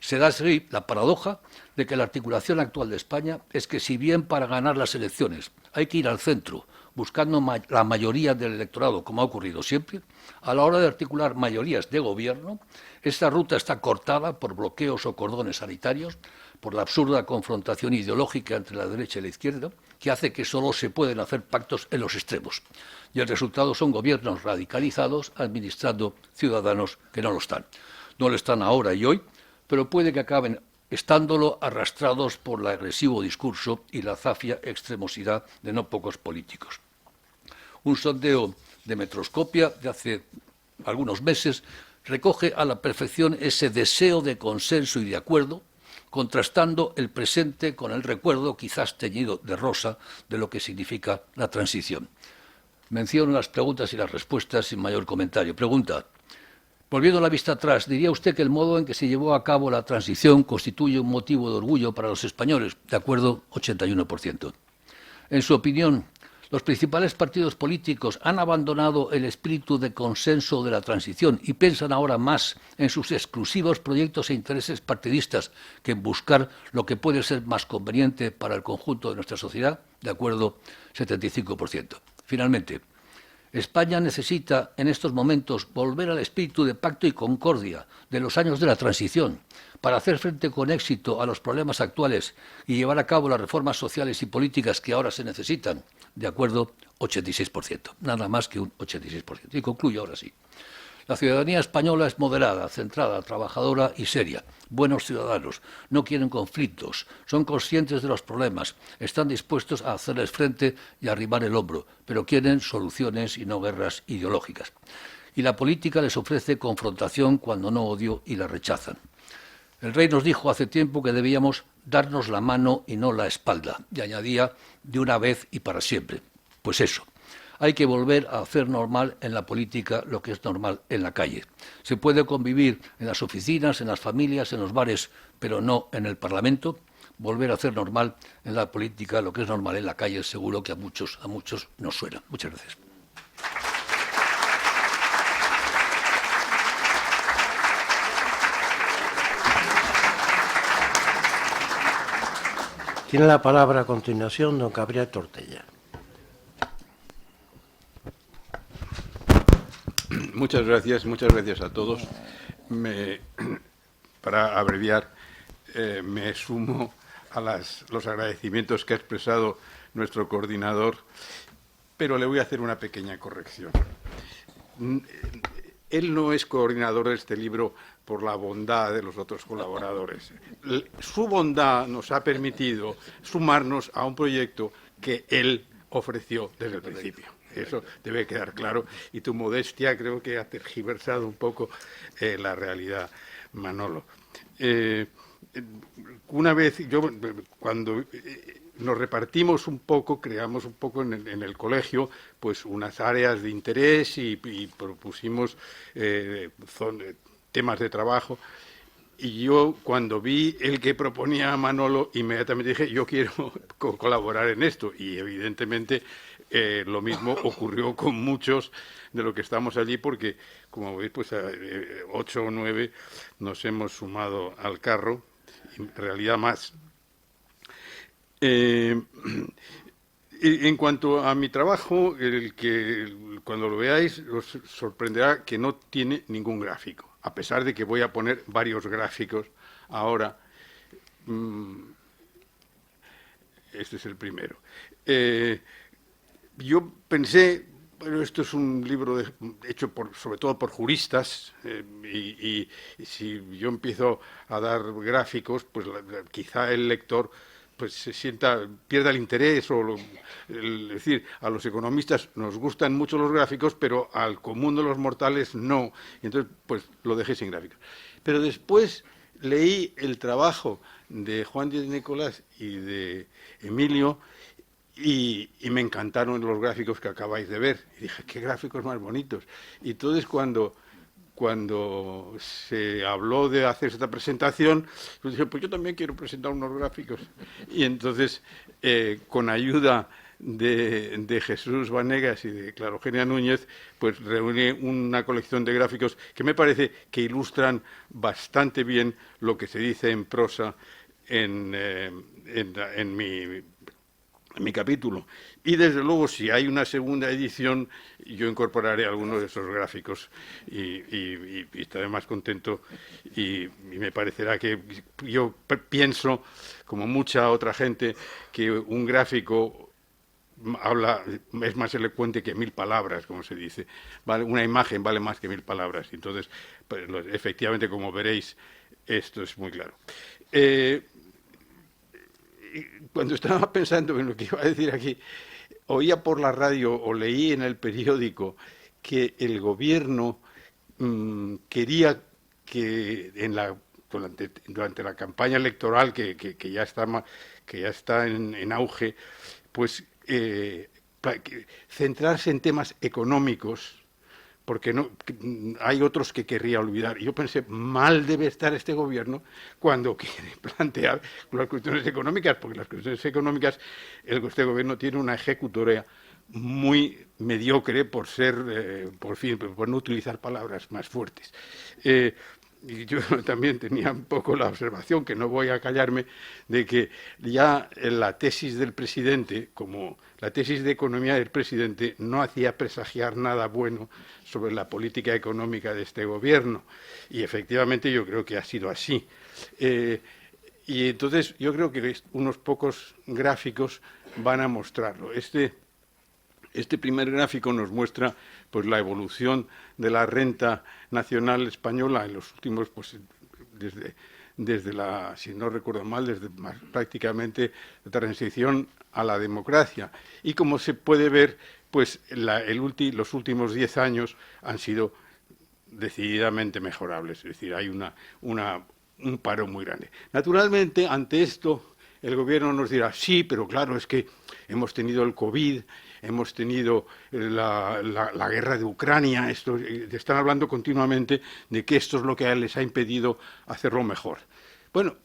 Se da así la paradoja de que la articulación actual de España es que, si bien para ganar las elecciones hay que ir al centro, buscando la mayoría del electorado, como ha ocurrido siempre, a la hora de articular mayorías de gobierno, esta ruta está cortada por bloqueos o cordones sanitarios, por la absurda confrontación ideológica entre la derecha y la izquierda, que hace que solo se pueden hacer pactos en los extremos. Y el resultado son gobiernos radicalizados administrando ciudadanos que no lo están. No lo están ahora y hoy, pero puede que acaben estándolo, arrastrados por el agresivo discurso y la zafia extremosidad de no pocos políticos. Un sondeo de Metroscopia de hace algunos meses recoge a la perfección ese deseo de consenso y de acuerdo, contrastando el presente con el recuerdo, quizás teñido de rosa, de lo que significa la transición. Menciono las preguntas y las respuestas sin mayor comentario. Pregunta: volviendo la vista atrás, ¿diría usted que el modo en que se llevó a cabo la transición constituye un motivo de orgullo para los españoles? De acuerdo, 81%. En su opinión, ¿los principales partidos políticos han abandonado el espíritu de consenso de la transición y piensan ahora más en sus exclusivos proyectos e intereses partidistas que en buscar lo que puede ser más conveniente para el conjunto de nuestra sociedad? De acuerdo, 75%. Finalmente, España necesita en estos momentos volver al espíritu de pacto y concordia de los años de la transición para hacer frente con éxito a los problemas actuales y llevar a cabo las reformas sociales y políticas que ahora se necesitan. De acuerdo, 86%, nada más que un 86%. Y concluyo ahora sí. La ciudadanía española es moderada, centrada, trabajadora y seria. Buenos ciudadanos, no quieren conflictos, son conscientes de los problemas, están dispuestos a hacerles frente y a arrimar el hombro, pero quieren soluciones y no guerras ideológicas. Y la política les ofrece confrontación cuando no odio y la rechazan. El rey nos dijo hace tiempo que debíamos darnos la mano y no la espalda, y añadía de una vez y para siempre. Pues eso. Hay que volver a hacer normal en la política lo que es normal en la calle. Se puede convivir en las oficinas, en las familias, en los bares, pero no en el Parlamento. Volver a hacer normal en la política lo que es normal en la calle, seguro que a muchos nos suena. Muchas gracias. Tiene la palabra a continuación don Gabriel Tortella. Muchas gracias a todos. Para abreviar, me sumo a los agradecimientos que ha expresado nuestro coordinador, pero le voy a hacer una pequeña corrección. Él no es coordinador de este libro por la bondad de los otros colaboradores. Su bondad nos ha permitido sumarnos a un proyecto que él ofreció desde el principio. Eso debe quedar claro. Y tu modestia creo que ha tergiversado un poco la realidad, Manolo. Una vez, cuando nos repartimos un poco, creamos un poco en el colegio pues unas áreas de interés y propusimos temas de trabajo. Y yo, cuando vi el que proponía a Manolo, inmediatamente dije, yo quiero colaborar en esto. Y evidentemente lo mismo ocurrió con muchos de los que estamos allí, porque, como veis, pues 8 o 9 nos hemos sumado al carro, en realidad más. En cuanto a mi trabajo, cuando lo veáis os sorprenderá que no tiene ningún gráfico, a pesar de que voy a poner varios gráficos ahora. Este es el primero. Yo pensé, bueno, esto es un libro hecho sobre todo por juristas, y si yo empiezo a dar gráficos, pues quizá el lector pues pierda el interés, es decir, a los economistas nos gustan mucho los gráficos, pero al común de los mortales no, y entonces pues lo dejé sin gráficos. Pero después leí el trabajo de Juan Díez Nicolás y de Emilio y me encantaron los gráficos que acabáis de ver. Y dije, qué gráficos más bonitos. Y entonces cuando se habló de hacer esta presentación, pues dije, pues yo también quiero presentar unos gráficos. Y entonces, con ayuda de Jesús Vanegas y de Clara Eugenia Núñez, pues reuní una colección de gráficos que me parece que ilustran bastante bien lo que se dice en prosa en mi capítulo. Y desde luego, si hay una segunda edición, yo incorporaré algunos de esos gráficos y estaré más contento y me parecerá que yo pienso, como mucha otra gente, que un gráfico es más elocuente que 1000 palabras, como se dice. Vale, una imagen vale más que 1000 palabras. Entonces, pues, efectivamente, como veréis, esto es muy claro. Cuando estaba pensando en lo que iba a decir aquí, oía por la radio o leí en el periódico que el gobierno quería que durante la campaña electoral que ya está en auge, pues centrarse en temas económicos, porque hay otros que querría olvidar. Y yo pensé, mal debe estar este gobierno cuando quiere plantear las cuestiones económicas, porque las cuestiones económicas, este gobierno tiene una ejecutoria muy mediocre por no utilizar palabras más fuertes. Y yo también tenía un poco la observación, que no voy a callarme, de que ya la tesis del presidente, como la tesis de economía del presidente, no hacía presagiar nada bueno sobre la política económica de este gobierno. Y efectivamente yo creo que ha sido así. Y entonces yo creo que unos pocos gráficos van a mostrarlo. Este primer gráfico nos muestra pues la evolución de la renta nacional española en los últimos, pues desde la, si no recuerdo mal, prácticamente la transición a la democracia. Y como se puede ver, pues los últimos 10 años han sido decididamente mejorables. Es decir, hay un paro muy grande. Naturalmente, ante esto, el gobierno nos dirá, sí, pero claro, es que hemos tenido el COVID, hemos tenido la guerra de Ucrania, están hablando continuamente de que esto es lo que les ha impedido hacerlo mejor. Bueno,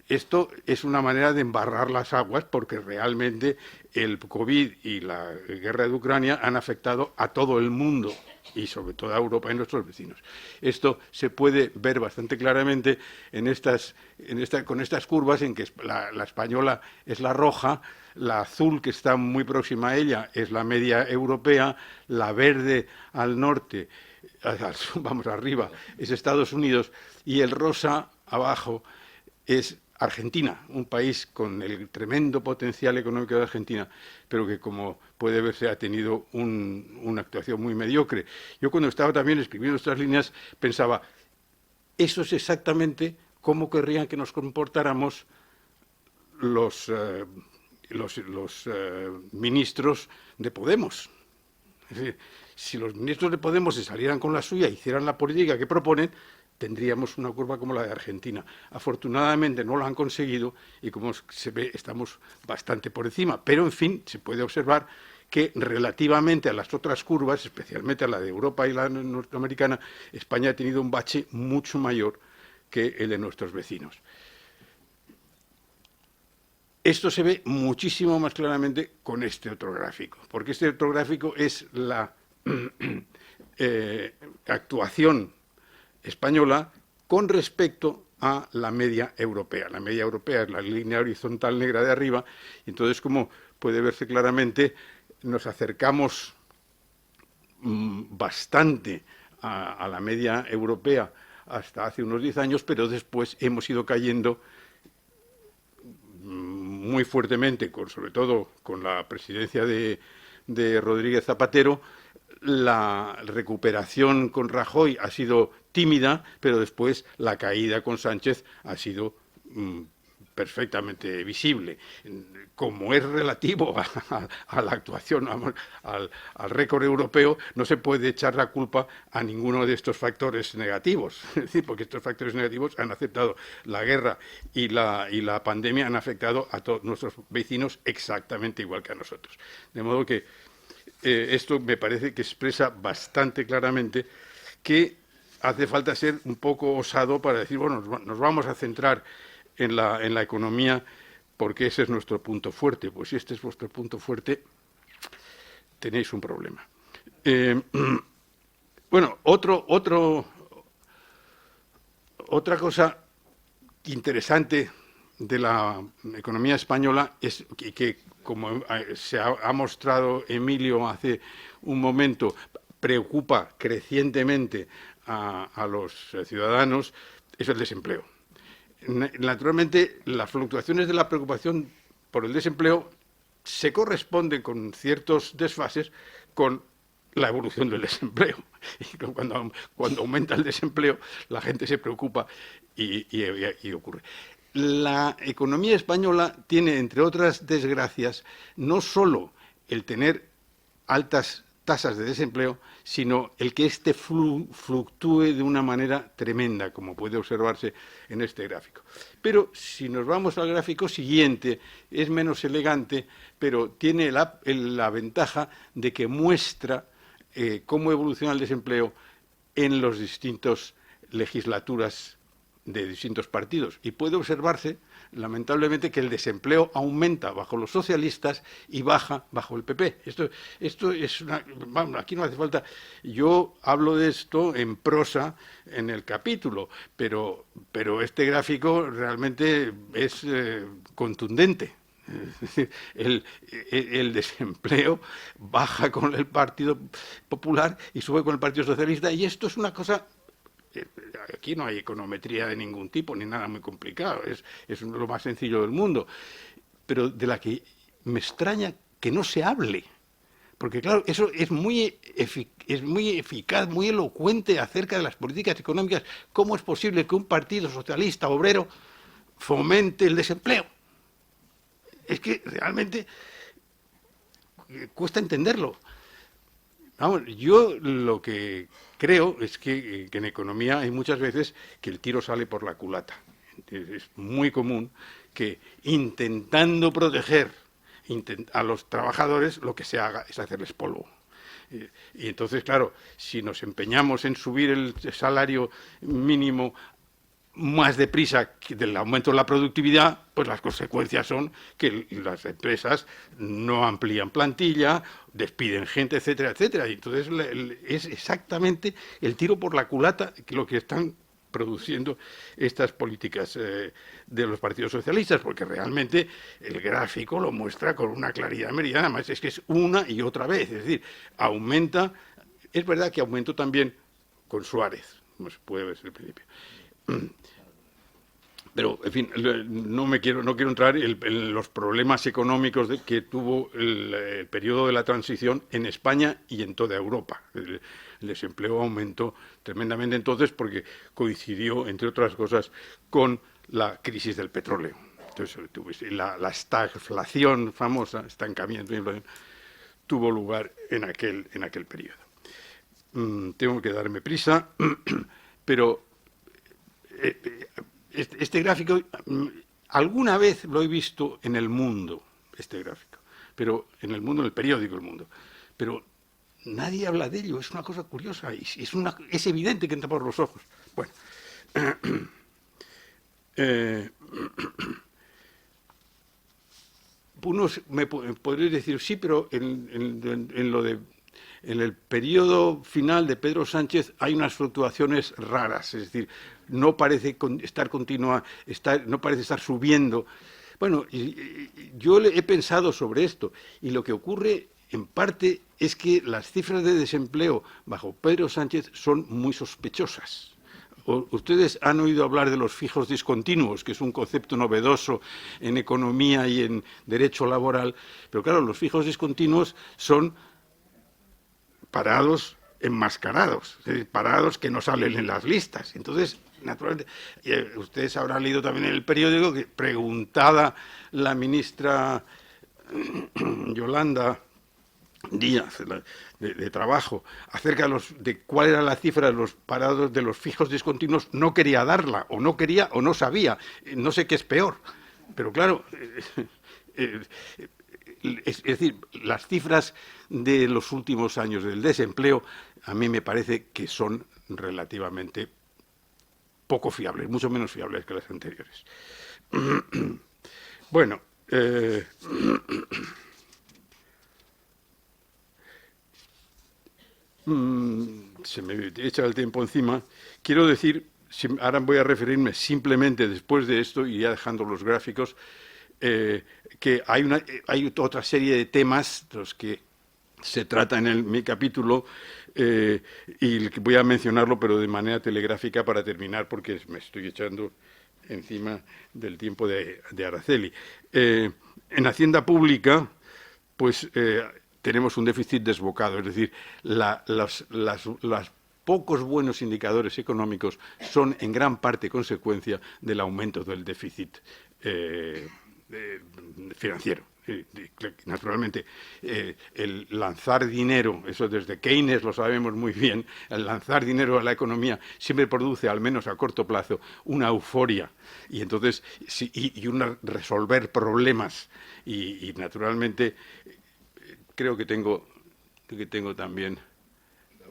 esto es una manera de embarrar las aguas porque realmente el COVID y la guerra de Ucrania han afectado a todo el mundo y sobre todo a Europa y nuestros vecinos. Esto se puede ver bastante claramente con estas curvas en que la española es la roja, la azul, que está muy próxima a ella, es la media europea, la verde al norte, vamos arriba, es Estados Unidos, y el rosa abajo es Argentina, un país con el tremendo potencial económico de Argentina, pero que, como puede verse, ha tenido una actuación muy mediocre. Yo, cuando estaba también escribiendo estas líneas, pensaba, eso es exactamente cómo querrían que nos comportáramos los ministros de Podemos. Es decir, si los ministros de Podemos se salieran con la suya e hicieran la política que proponen, tendríamos una curva como la de Argentina. Afortunadamente no lo han conseguido y, como se ve, estamos bastante por encima. Pero, en fin, se puede observar que relativamente a las otras curvas, especialmente a la de Europa y la norteamericana, España ha tenido un bache mucho mayor que el de nuestros vecinos. Esto se ve muchísimo más claramente con este otro gráfico, porque este otro gráfico es la actuación española con respecto a la media europea. La media europea es la línea horizontal negra de arriba, y entonces, como puede verse claramente, nos acercamos bastante a la media europea hasta hace unos 10 años, pero después hemos ido cayendo muy fuertemente, sobre todo con la presidencia de Rodríguez Zapatero. La recuperación con Rajoy ha sido tímida, pero después la caída con Sánchez ha sido perfectamente visible. Como es relativo a la actuación, al récord europeo, no se puede echar la culpa a ninguno de estos factores negativos. Es decir, porque estos factores negativos han afectado la guerra y la pandemia, han afectado a todos nuestros vecinos exactamente igual que a nosotros. De modo que esto me parece que expresa bastante claramente que hace falta ser un poco osado para decir, bueno, nos vamos a centrar en la economía porque ese es nuestro punto fuerte. Pues si este es vuestro punto fuerte, tenéis un problema. Bueno, otra cosa interesante de la economía española es que como se ha mostrado Emilio hace un momento, preocupa crecientemente a los ciudadanos, es el desempleo. Naturalmente, las fluctuaciones de la preocupación por el desempleo se corresponden con ciertos desfases con la evolución del desempleo. Y cuando aumenta el desempleo, la gente se preocupa y ocurre. La economía española tiene, entre otras desgracias, no solo el tener altas tasas de desempleo, sino el que éste fluctúe de una manera tremenda, como puede observarse en este gráfico. Pero si nos vamos al gráfico siguiente, es menos elegante, pero tiene la ventaja de que muestra cómo evoluciona el desempleo en las distintas legislaturas de distintos partidos. Y puede observarse, lamentablemente, que el desempleo aumenta bajo los socialistas y baja bajo el PP. Esto es vamos, aquí no hace falta. Yo hablo de esto en prosa en el capítulo, pero este gráfico realmente es contundente. El desempleo baja con el Partido Popular y sube con el Partido Socialista, y esto es una cosa. Aquí no hay econometría de ningún tipo, ni nada muy complicado, es lo más sencillo del mundo, pero de la que me extraña que no se hable, porque claro, eso es muy eficaz, muy elocuente acerca de las políticas económicas. ¿Cómo es posible que un partido socialista obrero fomente el desempleo? Es que realmente cuesta entenderlo. Vamos, yo lo que creo es que en economía hay muchas veces que el tiro sale por la culata. Es muy común que intentando proteger a los trabajadores, lo que se haga es hacerles polvo. Y entonces, claro, si nos empeñamos en subir el salario mínimo más deprisa que del aumento de la productividad, pues las consecuencias son que las empresas no amplían plantilla, despiden gente, etcétera, etcétera. Y entonces es exactamente el tiro por la culata lo que están produciendo estas políticas de los partidos socialistas, porque realmente el gráfico lo muestra con una claridad meridiana. Además, es que es una y otra vez. Es decir, aumenta. Es verdad que aumentó también con Suárez, como se puede ver desde el principio. Pero, en fin, no quiero entrar en los problemas económicos que tuvo el periodo de la transición en España y en toda Europa. El desempleo aumentó tremendamente entonces porque coincidió, entre otras cosas, con la crisis del petróleo. Entonces, la estagflación famosa, estancamiento de inflación, tuvo lugar en aquel periodo. Tengo que darme prisa, pero este gráfico, alguna vez lo he visto en El Mundo, este gráfico, pero en El Mundo, en el periódico El Mundo, pero nadie habla de ello, es una cosa curiosa, es evidente que entra por los ojos. Bueno, unos me podrían decir, sí, pero en el periodo final de Pedro Sánchez hay unas fluctuaciones raras, es decir, no parece no parece estar subiendo. Bueno, yo he pensado sobre esto, y lo que ocurre en parte es que las cifras de desempleo bajo Pedro Sánchez son muy sospechosas. Ustedes han oído hablar de los fijos discontinuos, que es un concepto novedoso en economía y en derecho laboral, pero claro, los fijos discontinuos son parados enmascarados, es decir, parados que no salen en las listas. Entonces, naturalmente, ustedes habrán leído también en el periódico que, preguntada la ministra Yolanda Díaz de Trabajo acerca de cuál era la cifra de los parados de los fijos discontinuos, no quería darla, o no quería o no sabía, no sé qué es peor, pero claro, es decir, las cifras de los últimos años del desempleo a mí me parece que son relativamente poco fiables, mucho menos fiables que las anteriores. Bueno, se me echa el tiempo encima. Quiero decir, ahora voy a referirme simplemente después de esto y ya dejando los gráficos, que hay otra serie de temas los que se trata en mi capítulo y voy a mencionarlo, pero de manera telegráfica para terminar, porque me estoy echando encima del tiempo de Araceli. En Hacienda Pública, pues tenemos un déficit desbocado, es decir, los pocos buenos indicadores económicos son en gran parte consecuencia del aumento del déficit financiero. Naturalmente, el lanzar dinero, eso desde Keynes lo sabemos muy bien, el lanzar dinero a la economía siempre produce, al menos a corto plazo, una euforia y entonces resolver problemas y naturalmente creo que tengo también.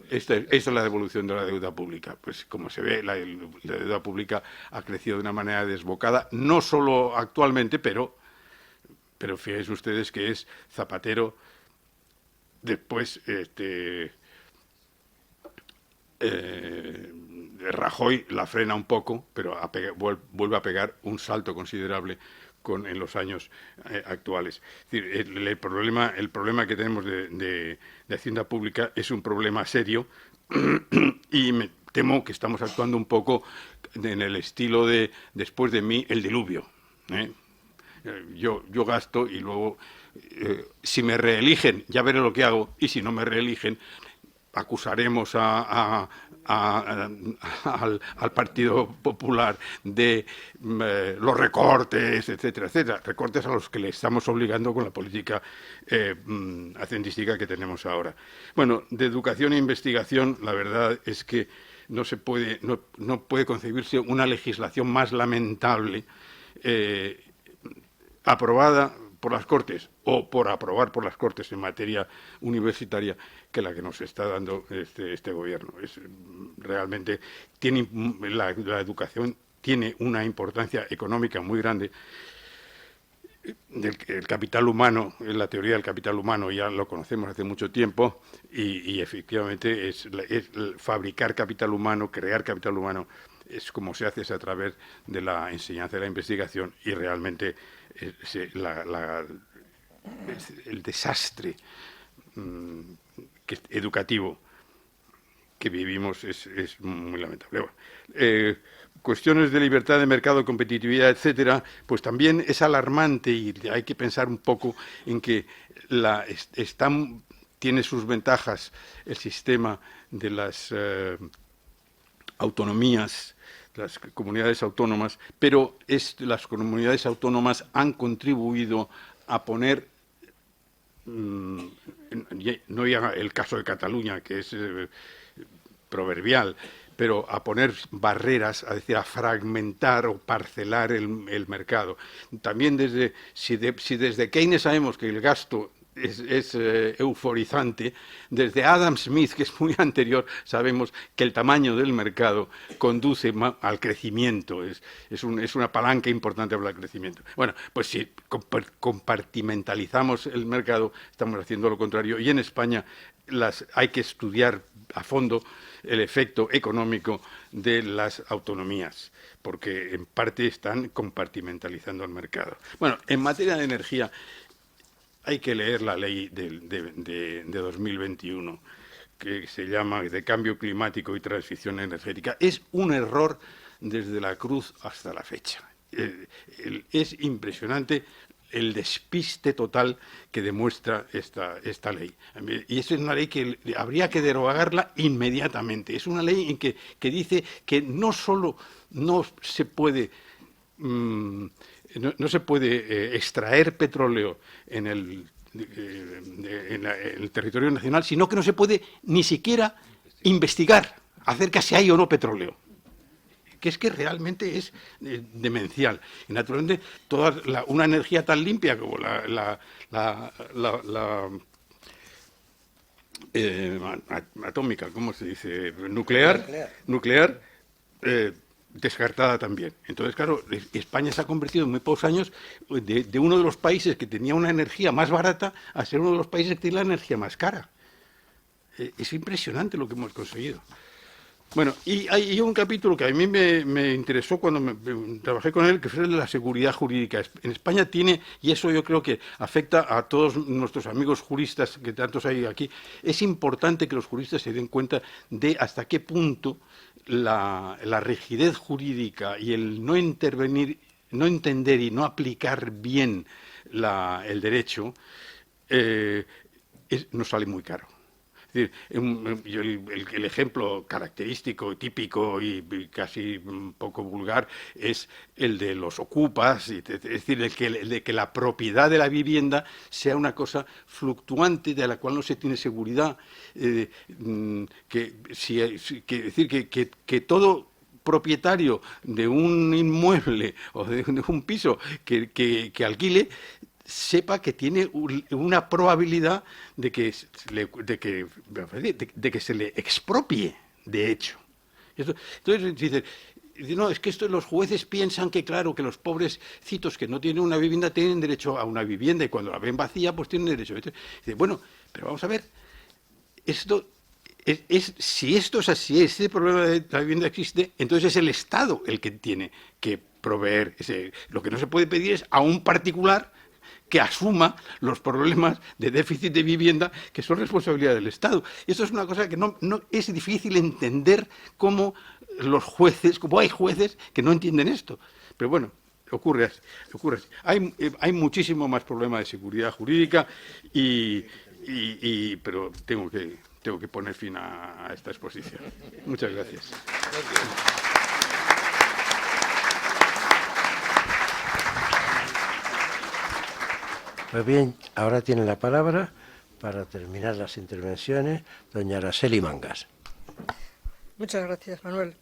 Esta es la devolución de la deuda pública. Pues como se ve, la deuda pública ha crecido de una manera desbocada, no solo actualmente, pero fíjense ustedes que es Zapatero, después Rajoy la frena un poco, pero vuelve a pegar un salto considerable en los años actuales. Es decir, el problema que tenemos de Hacienda Pública es un problema serio y me temo que estamos actuando un poco en el estilo de después de mí el diluvio. Yo gasto y luego, si me reeligen, ya veré lo que hago, y si no me reeligen, acusaremos al Partido Popular de los recortes, etcétera, etcétera. Recortes a los que le estamos obligando con la política hacendística que tenemos ahora. Bueno, de educación e investigación, la verdad es que no puede concebirse una legislación más lamentable aprobada por las Cortes o por aprobar por las Cortes en materia universitaria que la que nos está dando este gobierno. Realmente la educación tiene una importancia económica muy grande. El capital humano, la teoría del capital humano ya lo conocemos hace mucho tiempo y efectivamente es fabricar capital humano, crear capital humano, es como se hace a través de la enseñanza y la investigación y realmente el desastre educativo que vivimos es muy lamentable. Bueno, cuestiones de libertad de mercado, competitividad, etcétera, pues también es alarmante y hay que pensar un poco en que tiene sus ventajas el sistema de las autonomías, las comunidades autónomas, pero las comunidades autónomas han contribuido a poner, no ya el caso de Cataluña, que es proverbial, pero a poner barreras, es decir, a fragmentar o parcelar el mercado. También si desde Keynes sabemos que el gasto es euforizante, desde Adam Smith, que es muy anterior, sabemos que el tamaño del mercado conduce al crecimiento, es una palanca importante para el crecimiento. Bueno, pues si compartimentalizamos el mercado, estamos haciendo lo contrario, y en España hay que estudiar a fondo el efecto económico de las autonomías, porque en parte están compartimentalizando el mercado. Bueno, en materia de energía, hay que leer la ley de 2021, que se llama de Cambio Climático y Transición Energética. Es un error desde la cruz hasta la fecha. Es impresionante el despiste total que demuestra esta ley. Y es una ley que habría que derogarla inmediatamente. Es una ley en que dice que no solo no se puede extraer petróleo en el territorio nacional, sino que no se puede ni siquiera investigar acerca si hay o no petróleo. Que es que realmente es demencial. Y naturalmente, una energía tan limpia como la atómica, ¿cómo se dice? Nuclear, descartada también. Entonces, claro, España se ha convertido en muy pocos años de uno de los países que tenía una energía más barata a ser uno de los países que tiene la energía más cara. Es impresionante lo que hemos conseguido. Bueno, y hay un capítulo que a mí me interesó cuando trabajé con él, que fue el de la seguridad jurídica. En España tiene, y eso yo creo que afecta a todos nuestros amigos juristas, que tantos hay aquí, es importante que los juristas se den cuenta de hasta qué punto la rigidez jurídica y el no intervenir, no entender y no aplicar bien el derecho nos sale muy caro. Es decir, el ejemplo característico, típico y casi un poco vulgar es el de los ocupas, es decir, el de que la propiedad de la vivienda sea una cosa fluctuante de la cual no se tiene seguridad, que todo propietario de un inmueble o de un piso que alquile sepa que tiene una probabilidad de que se le expropie, de hecho. Entonces dicen, no, es que los jueces piensan que, claro, que los pobrecitos que no tienen una vivienda tienen derecho a una vivienda y cuando la ven vacía, pues tienen derecho. Dice, bueno, pero vamos a ver, si esto es así, si ese problema de la vivienda existe, entonces es el Estado el que tiene que proveer. Lo que no se puede pedir es a un particular que asuma los problemas de déficit de vivienda que son responsabilidad del Estado. Y esto es una cosa que no es difícil entender cómo hay jueces que no entienden esto. Pero bueno, ocurre así. Hay muchísimo más problema de seguridad jurídica, pero tengo que poner fin a esta exposición. Muchas gracias. Pues bien, ahora tiene la palabra, para terminar las intervenciones, doña Araceli Mangas. Muchas gracias, Manuel.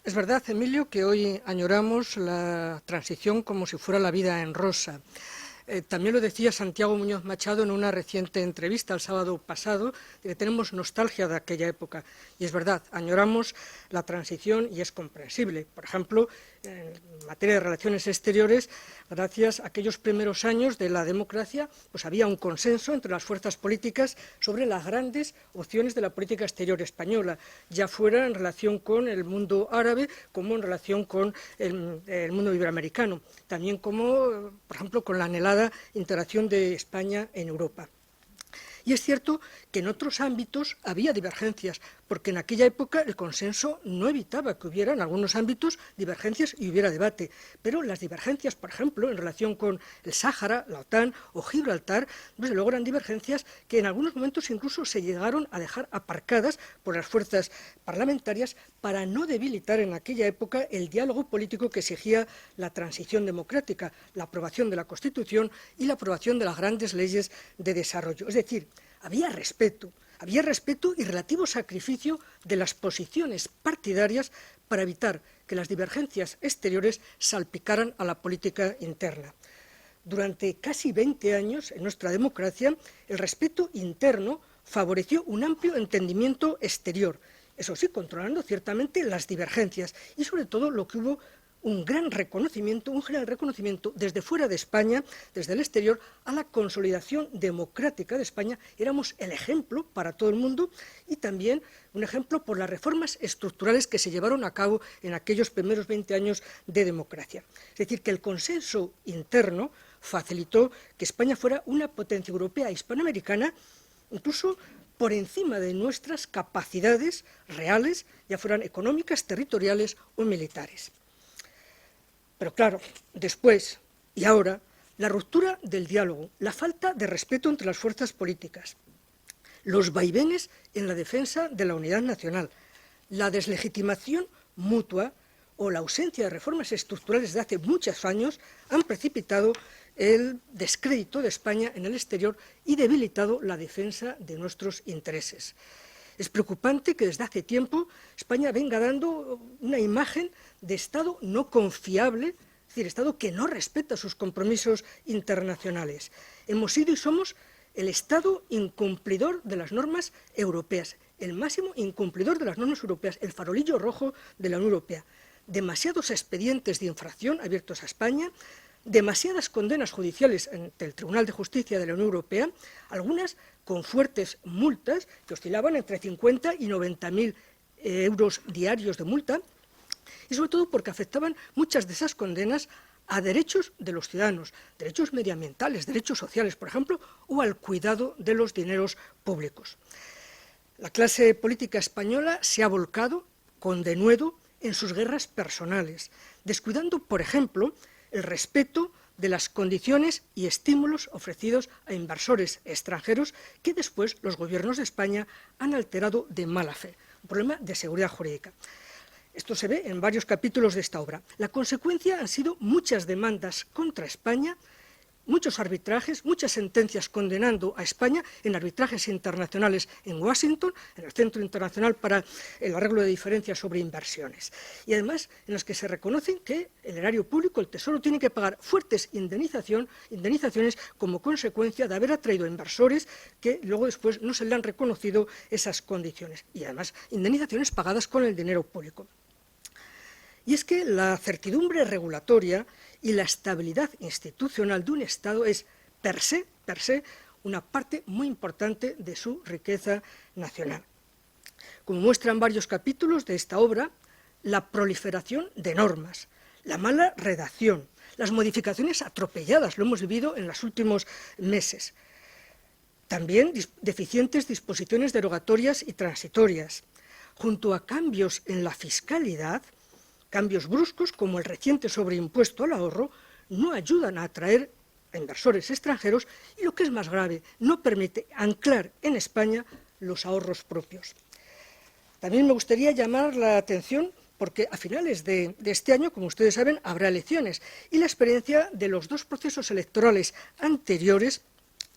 Es verdad, Emilio, que hoy añoramos la transición como si fuera la vida en rosa. También lo decía Santiago Muñoz Machado en una reciente entrevista el sábado pasado, de que tenemos nostalgia de aquella época. Y es verdad, añoramos la transición y es comprensible. Por ejemplo, en materia de relaciones exteriores, gracias a aquellos primeros años de la democracia, pues había un consenso entre las fuerzas políticas sobre las grandes opciones de la política exterior española, ya fuera en relación con el mundo árabe como en relación con el mundo iberoamericano, también como, por ejemplo, con la anhelada integración de España en Europa. Y es cierto que en otros ámbitos había divergencias, porque en aquella época el consenso no evitaba que hubiera en algunos ámbitos divergencias y hubiera debate. Pero las divergencias, por ejemplo, en relación con el Sáhara, la OTAN o Gibraltar, desde luego eran divergencias que en algunos momentos incluso se llegaron a dejar aparcadas por las fuerzas parlamentarias para no debilitar en aquella época el diálogo político que exigía la transición democrática, la aprobación de la Constitución y la aprobación de las grandes leyes de desarrollo. Es decir, había respeto y relativo sacrificio de las posiciones partidarias para evitar que las divergencias exteriores salpicaran a la política interna. Durante casi 20 años en nuestra democracia, el respeto interno favoreció un amplio entendimiento exterior, eso sí, controlando ciertamente las divergencias y sobre todo lo que hubo un general reconocimiento desde fuera de España, desde el exterior, a la consolidación democrática de España. Éramos el ejemplo para todo el mundo y también un ejemplo por las reformas estructurales que se llevaron a cabo en aquellos primeros 20 años de democracia. Es decir, que el consenso interno facilitó que España fuera una potencia europea e hispanoamericana, incluso por encima de nuestras capacidades reales, ya fueran económicas, territoriales o militares. Pero claro, después y ahora La ruptura del diálogo, la falta de respeto entre las fuerzas políticas, los vaivenes en la defensa de la unidad nacional, la deslegitimación mutua o la ausencia de reformas estructurales de hace muchos años han precipitado el descrédito de España en el exterior y debilitado la defensa de nuestros intereses. Es preocupante que desde hace tiempo España venga dando una imagen de Estado no confiable, es decir, Estado que no respeta sus compromisos internacionales. Hemos sido y somos el Estado incumplidor de las normas europeas, el máximo incumplidor de las normas europeas, el farolillo rojo de la Unión Europea. Demasiados expedientes de infracción abiertos a España, demasiadas condenas judiciales ante el Tribunal de Justicia de la Unión Europea, algunas con fuertes multas que oscilaban entre 50 y 90.000 euros diarios de multa, y sobre todo porque afectaban muchas de esas condenas a derechos de los ciudadanos, derechos medioambientales, derechos sociales, por ejemplo, o al cuidado de los dineros públicos. La clase política española se ha volcado con denuedo en sus guerras personales, descuidando, por ejemplo, el respeto de las condiciones y estímulos ofrecidos a inversores extranjeros que después los gobiernos de España han alterado de mala fe, un problema de seguridad jurídica. Esto se ve en varios capítulos de esta obra. La consecuencia han sido muchas demandas contra España, muchos arbitrajes, muchas sentencias condenando a España en arbitrajes internacionales en Washington, en el Centro Internacional para el Arreglo de Diferencias sobre Inversiones. Y además en las que se reconoce que el erario público, el Tesoro, tiene que pagar fuertes indemnizaciones como consecuencia de haber atraído inversores que luego después no se le han reconocido esas condiciones. Y además indemnizaciones pagadas con el dinero público. Y es que la certidumbre regulatoria y la estabilidad institucional de un Estado es, per se, una parte muy importante de su riqueza nacional. Como muestran varios capítulos de esta obra, la proliferación de normas, la mala redacción, las modificaciones atropelladas, lo hemos vivido en los últimos meses, también deficientes disposiciones derogatorias y transitorias, junto a cambios en la fiscalidad, cambios bruscos como el reciente sobreimpuesto al ahorro, no ayudan a atraer a inversores extranjeros y, lo que es más grave, no permite anclar en España los ahorros propios. También me gustaría llamar la atención porque a finales de este año, como ustedes saben, habrá elecciones y la experiencia de los dos procesos electorales anteriores,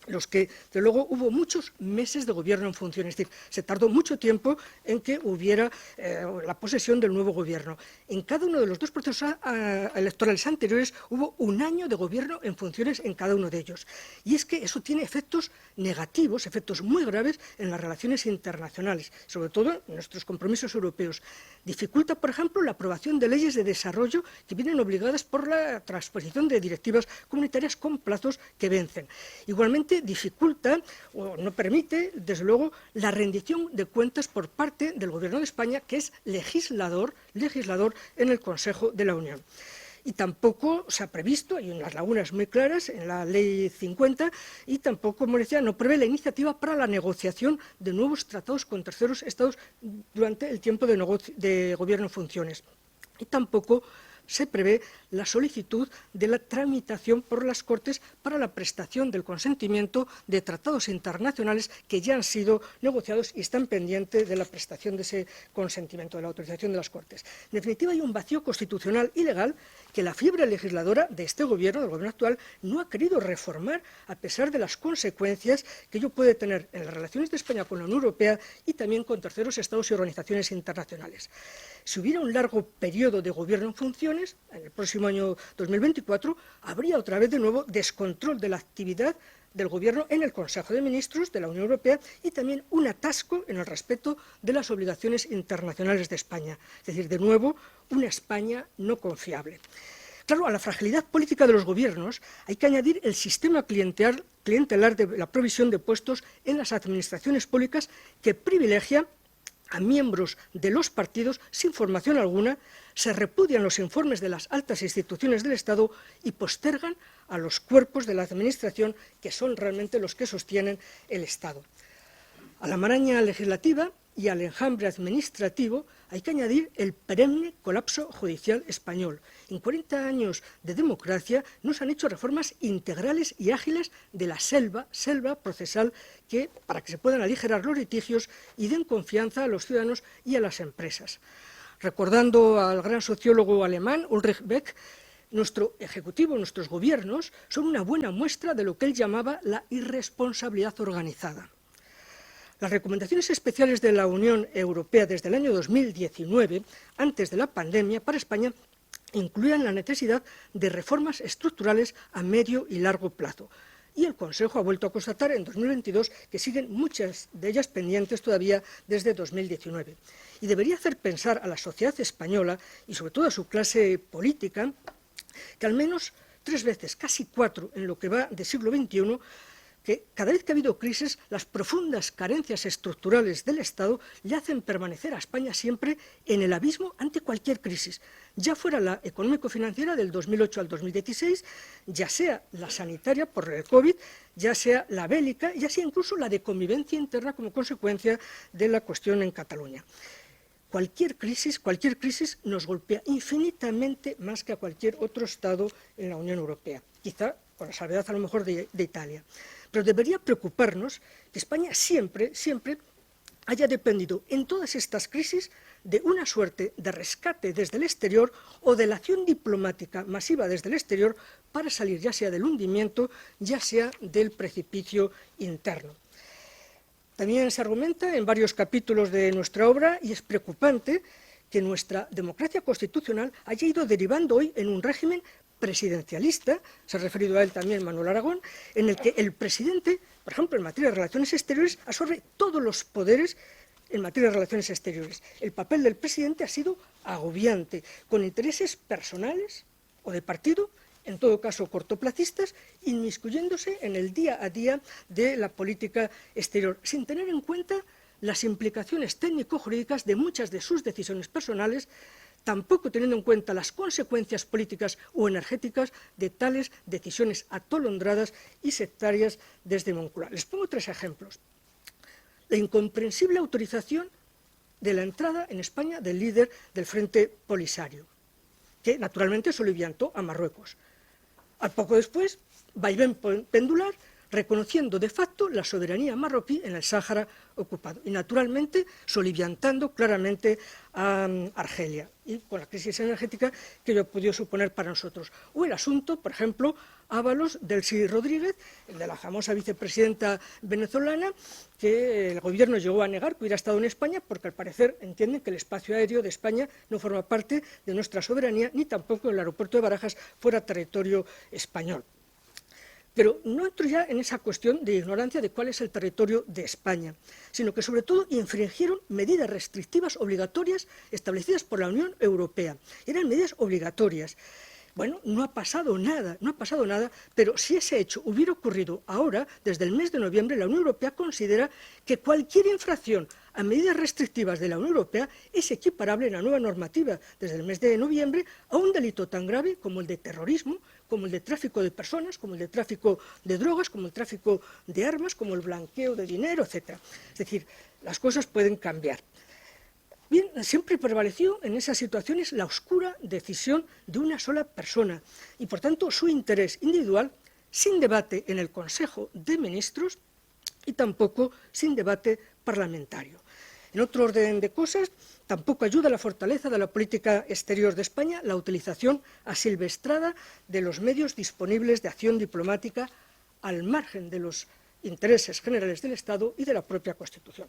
los que, de luego, hubo muchos meses de gobierno en funciones, es decir, se tardó mucho tiempo en que hubiera la posesión del nuevo gobierno. En cada uno de los dos procesos electorales anteriores hubo un año de gobierno en funciones en cada uno de ellos. Y es que eso tiene efectos negativos, efectos muy graves en las relaciones internacionales, sobre todo en nuestros compromisos europeos. Dificulta, por ejemplo, la aprobación de leyes de desarrollo que vienen obligadas por la transposición de directivas comunitarias con plazos que vencen. Igualmente, dificulta o no permite, desde luego, la rendición de cuentas por parte del Gobierno de España, que es legislador en el Consejo de la Unión. Y tampoco se ha previsto, hay unas lagunas muy claras en la Ley 50, y tampoco, como decía, no prevé la iniciativa para la negociación de nuevos tratados con terceros estados durante el tiempo de gobierno en funciones. Y tampoco se prevé la solicitud de la tramitación por las Cortes para la prestación del consentimiento de tratados internacionales que ya han sido negociados y están pendientes de la prestación de ese consentimiento, de la autorización de las Cortes. En definitiva, hay un vacío constitucional y legal que la fiebre legisladora de este gobierno, del gobierno actual, no ha querido reformar a pesar de las consecuencias que ello puede tener en las relaciones de España con la Unión Europea y también con terceros estados y organizaciones internacionales. Si hubiera un largo periodo de gobierno en funciones, en el próximo año 2024, habría otra vez de nuevo descontrol de la actividad del Gobierno en el Consejo de Ministros de la Unión Europea y también un atasco en el respeto de las obligaciones internacionales de España. Es decir, de nuevo, una España no confiable. Claro, a la fragilidad política de los gobiernos hay que añadir el sistema clientelar de la provisión de puestos en las administraciones públicas que privilegia a miembros de los partidos sin formación alguna, se repudian los informes de las altas instituciones del Estado y postergan a los cuerpos de la Administración, que son realmente los que sostienen el Estado. A la maraña legislativa y al enjambre administrativo hay que añadir el perenne colapso judicial español. En 40 años de democracia no se han hecho reformas integrales y ágiles de la selva procesal para que se puedan aligerar los litigios y den confianza a los ciudadanos y a las empresas. Recordando al gran sociólogo alemán Ulrich Beck, nuestro ejecutivo, nuestros gobiernos, son una buena muestra de lo que él llamaba la irresponsabilidad organizada. Las recomendaciones especiales de la Unión Europea desde el año 2019, antes de la pandemia, para España, incluían la necesidad de reformas estructurales a medio y largo plazo. Y el Consejo ha vuelto a constatar en 2022 que siguen muchas de ellas pendientes todavía desde 2019. Y debería hacer pensar a la sociedad española, y sobre todo a su clase política, que al menos 3 veces, casi 4, en lo que va del siglo XXI, que cada vez que ha habido crisis, las profundas carencias estructurales del Estado le hacen permanecer a España siempre en el abismo ante cualquier crisis, ya fuera la económico-financiera del 2008 al 2016, ya sea la sanitaria por el COVID, ya sea la bélica, ya sea incluso la de convivencia interna como consecuencia de la cuestión en Cataluña. Cualquier crisis nos golpea infinitamente más que a cualquier otro Estado en la Unión Europea, quizá con la salvedad a lo mejor de Italia. Pero debería preocuparnos que España siempre haya dependido en todas estas crisis de una suerte de rescate desde el exterior o de la acción diplomática masiva desde el exterior para salir ya sea del hundimiento, ya sea del precipicio interno. También se argumenta en varios capítulos de nuestra obra, y es preocupante, que nuestra democracia constitucional haya ido derivando hoy en un régimen presidencialista, se ha referido a él también Manuel Aragón, en el que el presidente, por ejemplo, en materia de relaciones exteriores, absorbe todos los poderes en materia de relaciones exteriores. El papel del presidente ha sido agobiante, con intereses personales o de partido, en todo caso cortoplacistas, inmiscuyéndose en el día a día de la política exterior, sin tener en cuenta las implicaciones técnico-jurídicas de muchas de sus decisiones personales, tampoco teniendo en cuenta las consecuencias políticas o energéticas de tales decisiones atolondradas y sectarias desde Moncloa. Les pongo 3 ejemplos. La incomprensible autorización de la entrada en España del líder del Frente Polisario, que naturalmente soliviantó a Marruecos. Al poco después, vaivén pendular, reconociendo de facto la soberanía marroquí en el Sáhara ocupado y, naturalmente, soliviantando claramente a Argelia y con la crisis energética que ello ha podido suponer para nosotros. O el asunto, por ejemplo, Ábalos Delcy Rodríguez, el de la famosa vicepresidenta venezolana, que el gobierno llegó a negar que hubiera estado en España porque al parecer entienden que el espacio aéreo de España no forma parte de nuestra soberanía, ni tampoco el aeropuerto de Barajas fuera territorio español. Pero no entro ya en esa cuestión de ignorancia de cuál es el territorio de España, sino que sobre todo infringieron medidas restrictivas obligatorias establecidas por la Unión Europea. Eran medidas obligatorias. Bueno, no ha pasado nada, pero si ese hecho hubiera ocurrido ahora, desde el mes de noviembre, la Unión Europea considera que cualquier infracción a medidas restrictivas de la Unión Europea es equiparable en la nueva normativa desde el mes de noviembre a un delito tan grave como el de terrorismo, como el de tráfico de personas, como el de tráfico de drogas, como el tráfico de armas, como el blanqueo de dinero, etc. Es decir, las cosas pueden cambiar. Bien, siempre prevaleció en esas situaciones la oscura decisión de una sola persona y, por tanto, su interés individual, sin debate en el Consejo de Ministros y tampoco sin debate parlamentario. En otro orden de cosas, tampoco ayuda a la fortaleza de la política exterior de España la utilización asilvestrada de los medios disponibles de acción diplomática al margen de los intereses generales del Estado y de la propia Constitución.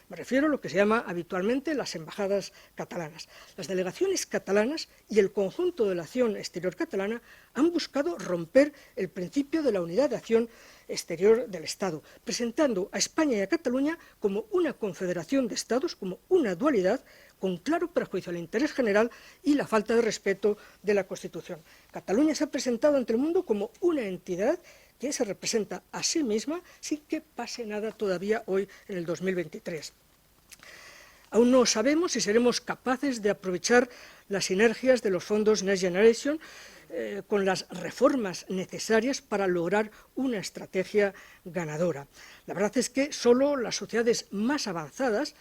Me refiero a lo que se llama habitualmente las embajadas catalanas. Las delegaciones catalanas y el conjunto de la acción exterior catalana han buscado romper el principio de la unidad de acción exterior del Estado, presentando a España y a Cataluña como una confederación de Estados, como una dualidad, con claro perjuicio al interés general y la falta de respeto de la Constitución. Cataluña se ha presentado ante el mundo como una entidad que se representa a sí misma sin que pase nada todavía hoy en el 2023. Aún no sabemos si seremos capaces de aprovechar las sinergias de los fondos Next Generation con las reformas necesarias para lograr una estrategia ganadora. La verdad es que solo las sociedades más avanzadas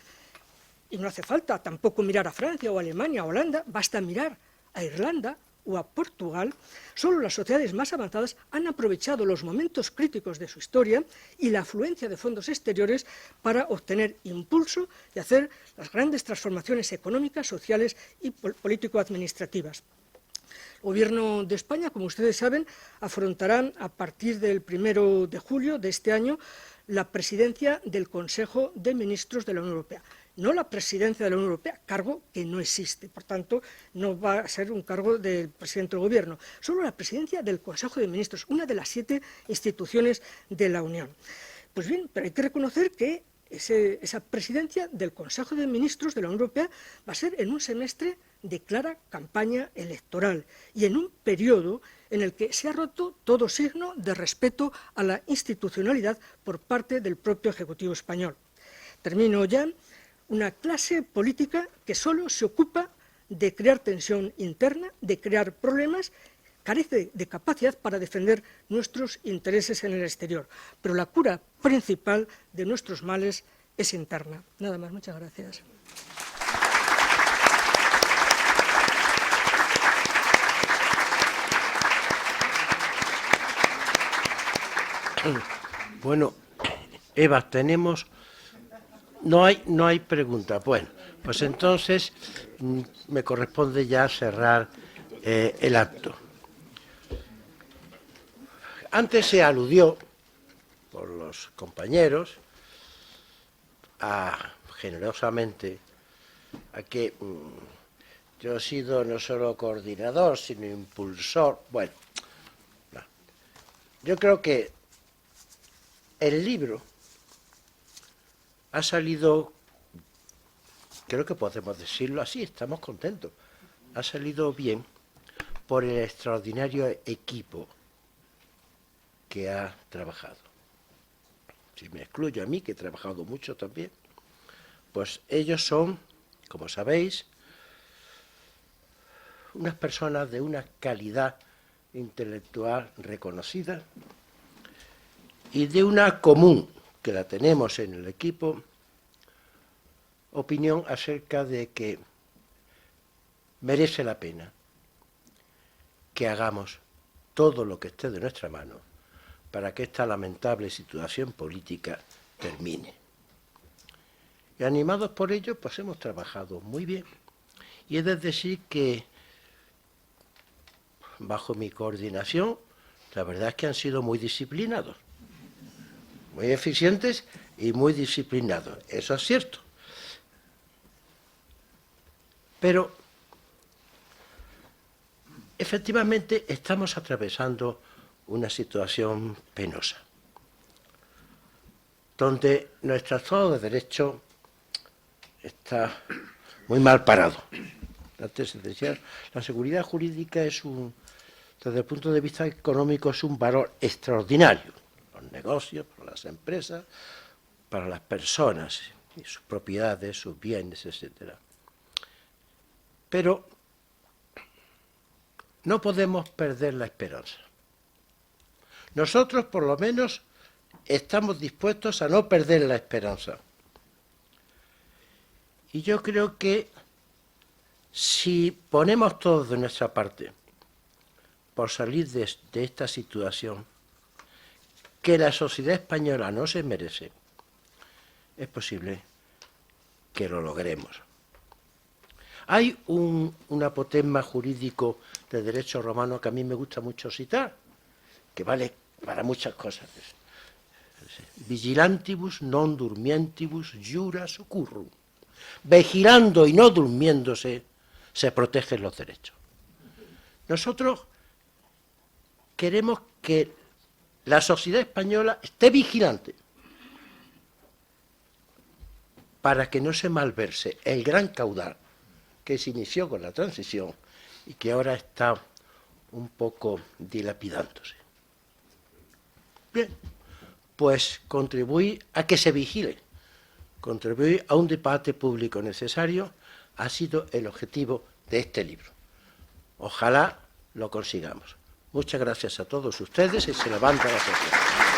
Y no hace falta tampoco mirar a Francia o a Alemania o a Holanda, basta mirar a Irlanda o a Portugal. Solo las sociedades más avanzadas han aprovechado los momentos críticos de su historia y la afluencia de fondos exteriores para obtener impulso y hacer las grandes transformaciones económicas, sociales y político-administrativas. El Gobierno de España, como ustedes saben, afrontará a partir del 1 de julio de este año la presidencia del Consejo de Ministros de la Unión Europea. No la presidencia de la Unión Europea, cargo que no existe, por tanto, no va a ser un cargo del presidente del Gobierno, solo la presidencia del Consejo de Ministros, una de las 7 instituciones de la Unión. Pues bien, pero hay que reconocer que esa presidencia del Consejo de Ministros de la Unión Europea va a ser en un semestre de clara campaña electoral y en un periodo en el que se ha roto todo signo de respeto a la institucionalidad por parte del propio Ejecutivo español. Termino ya. Una clase política que solo se ocupa de crear tensión interna, de crear problemas, carece de capacidad para defender nuestros intereses en el exterior. Pero la cura principal de nuestros males es interna. Nada más, muchas gracias. Bueno, Eva, tenemos... No hay pregunta. Bueno, pues entonces me corresponde ya cerrar el acto. Antes se aludió por los compañeros generosamente a que yo he sido no solo coordinador, sino impulsor. Bueno, no. Yo creo que el libro ha salido, creo que podemos decirlo así, estamos contentos, ha salido bien por el extraordinario equipo que ha trabajado. Si me excluyo a mí, que he trabajado mucho también, pues ellos son, como sabéis, unas personas de una calidad intelectual reconocida y de una común, que la tenemos en el equipo, opinión acerca de que merece la pena que hagamos todo lo que esté de nuestra mano para que esta lamentable situación política termine. Y animados por ello, pues hemos trabajado muy bien. Y he de decir que, bajo mi coordinación, la verdad es que han sido muy disciplinados, muy eficientes y muy disciplinados. Eso es cierto. Pero, efectivamente, estamos atravesando una situación penosa, donde nuestro Estado de Derecho está muy mal parado. Antes se decía, la seguridad jurídica es desde el punto de vista económico, es un valor extraordinario. Los negocios, para las empresas, para las personas, y sus propiedades, sus bienes, etc. Pero no podemos perder la esperanza. Nosotros, por lo menos, estamos dispuestos a no perder la esperanza. Y yo creo que si ponemos todo de nuestra parte por salir de esta situación, que la sociedad española no se merece, es posible que lo logremos. Hay un apotegma jurídico de derecho romano que a mí me gusta mucho citar, que vale para muchas cosas. Vigilantibus non durmientibus jura succurrum. Vigilando y no durmiéndose, se protegen los derechos. Nosotros queremos que la sociedad española esté vigilante para que no se malverse el gran caudal que se inició con la transición y que ahora está un poco dilapidándose. Bien, pues contribuir a que se vigile, contribuir a un debate público necesario ha sido el objetivo de este libro. Ojalá lo consigamos. Muchas gracias a todos ustedes y se levanta la sesión.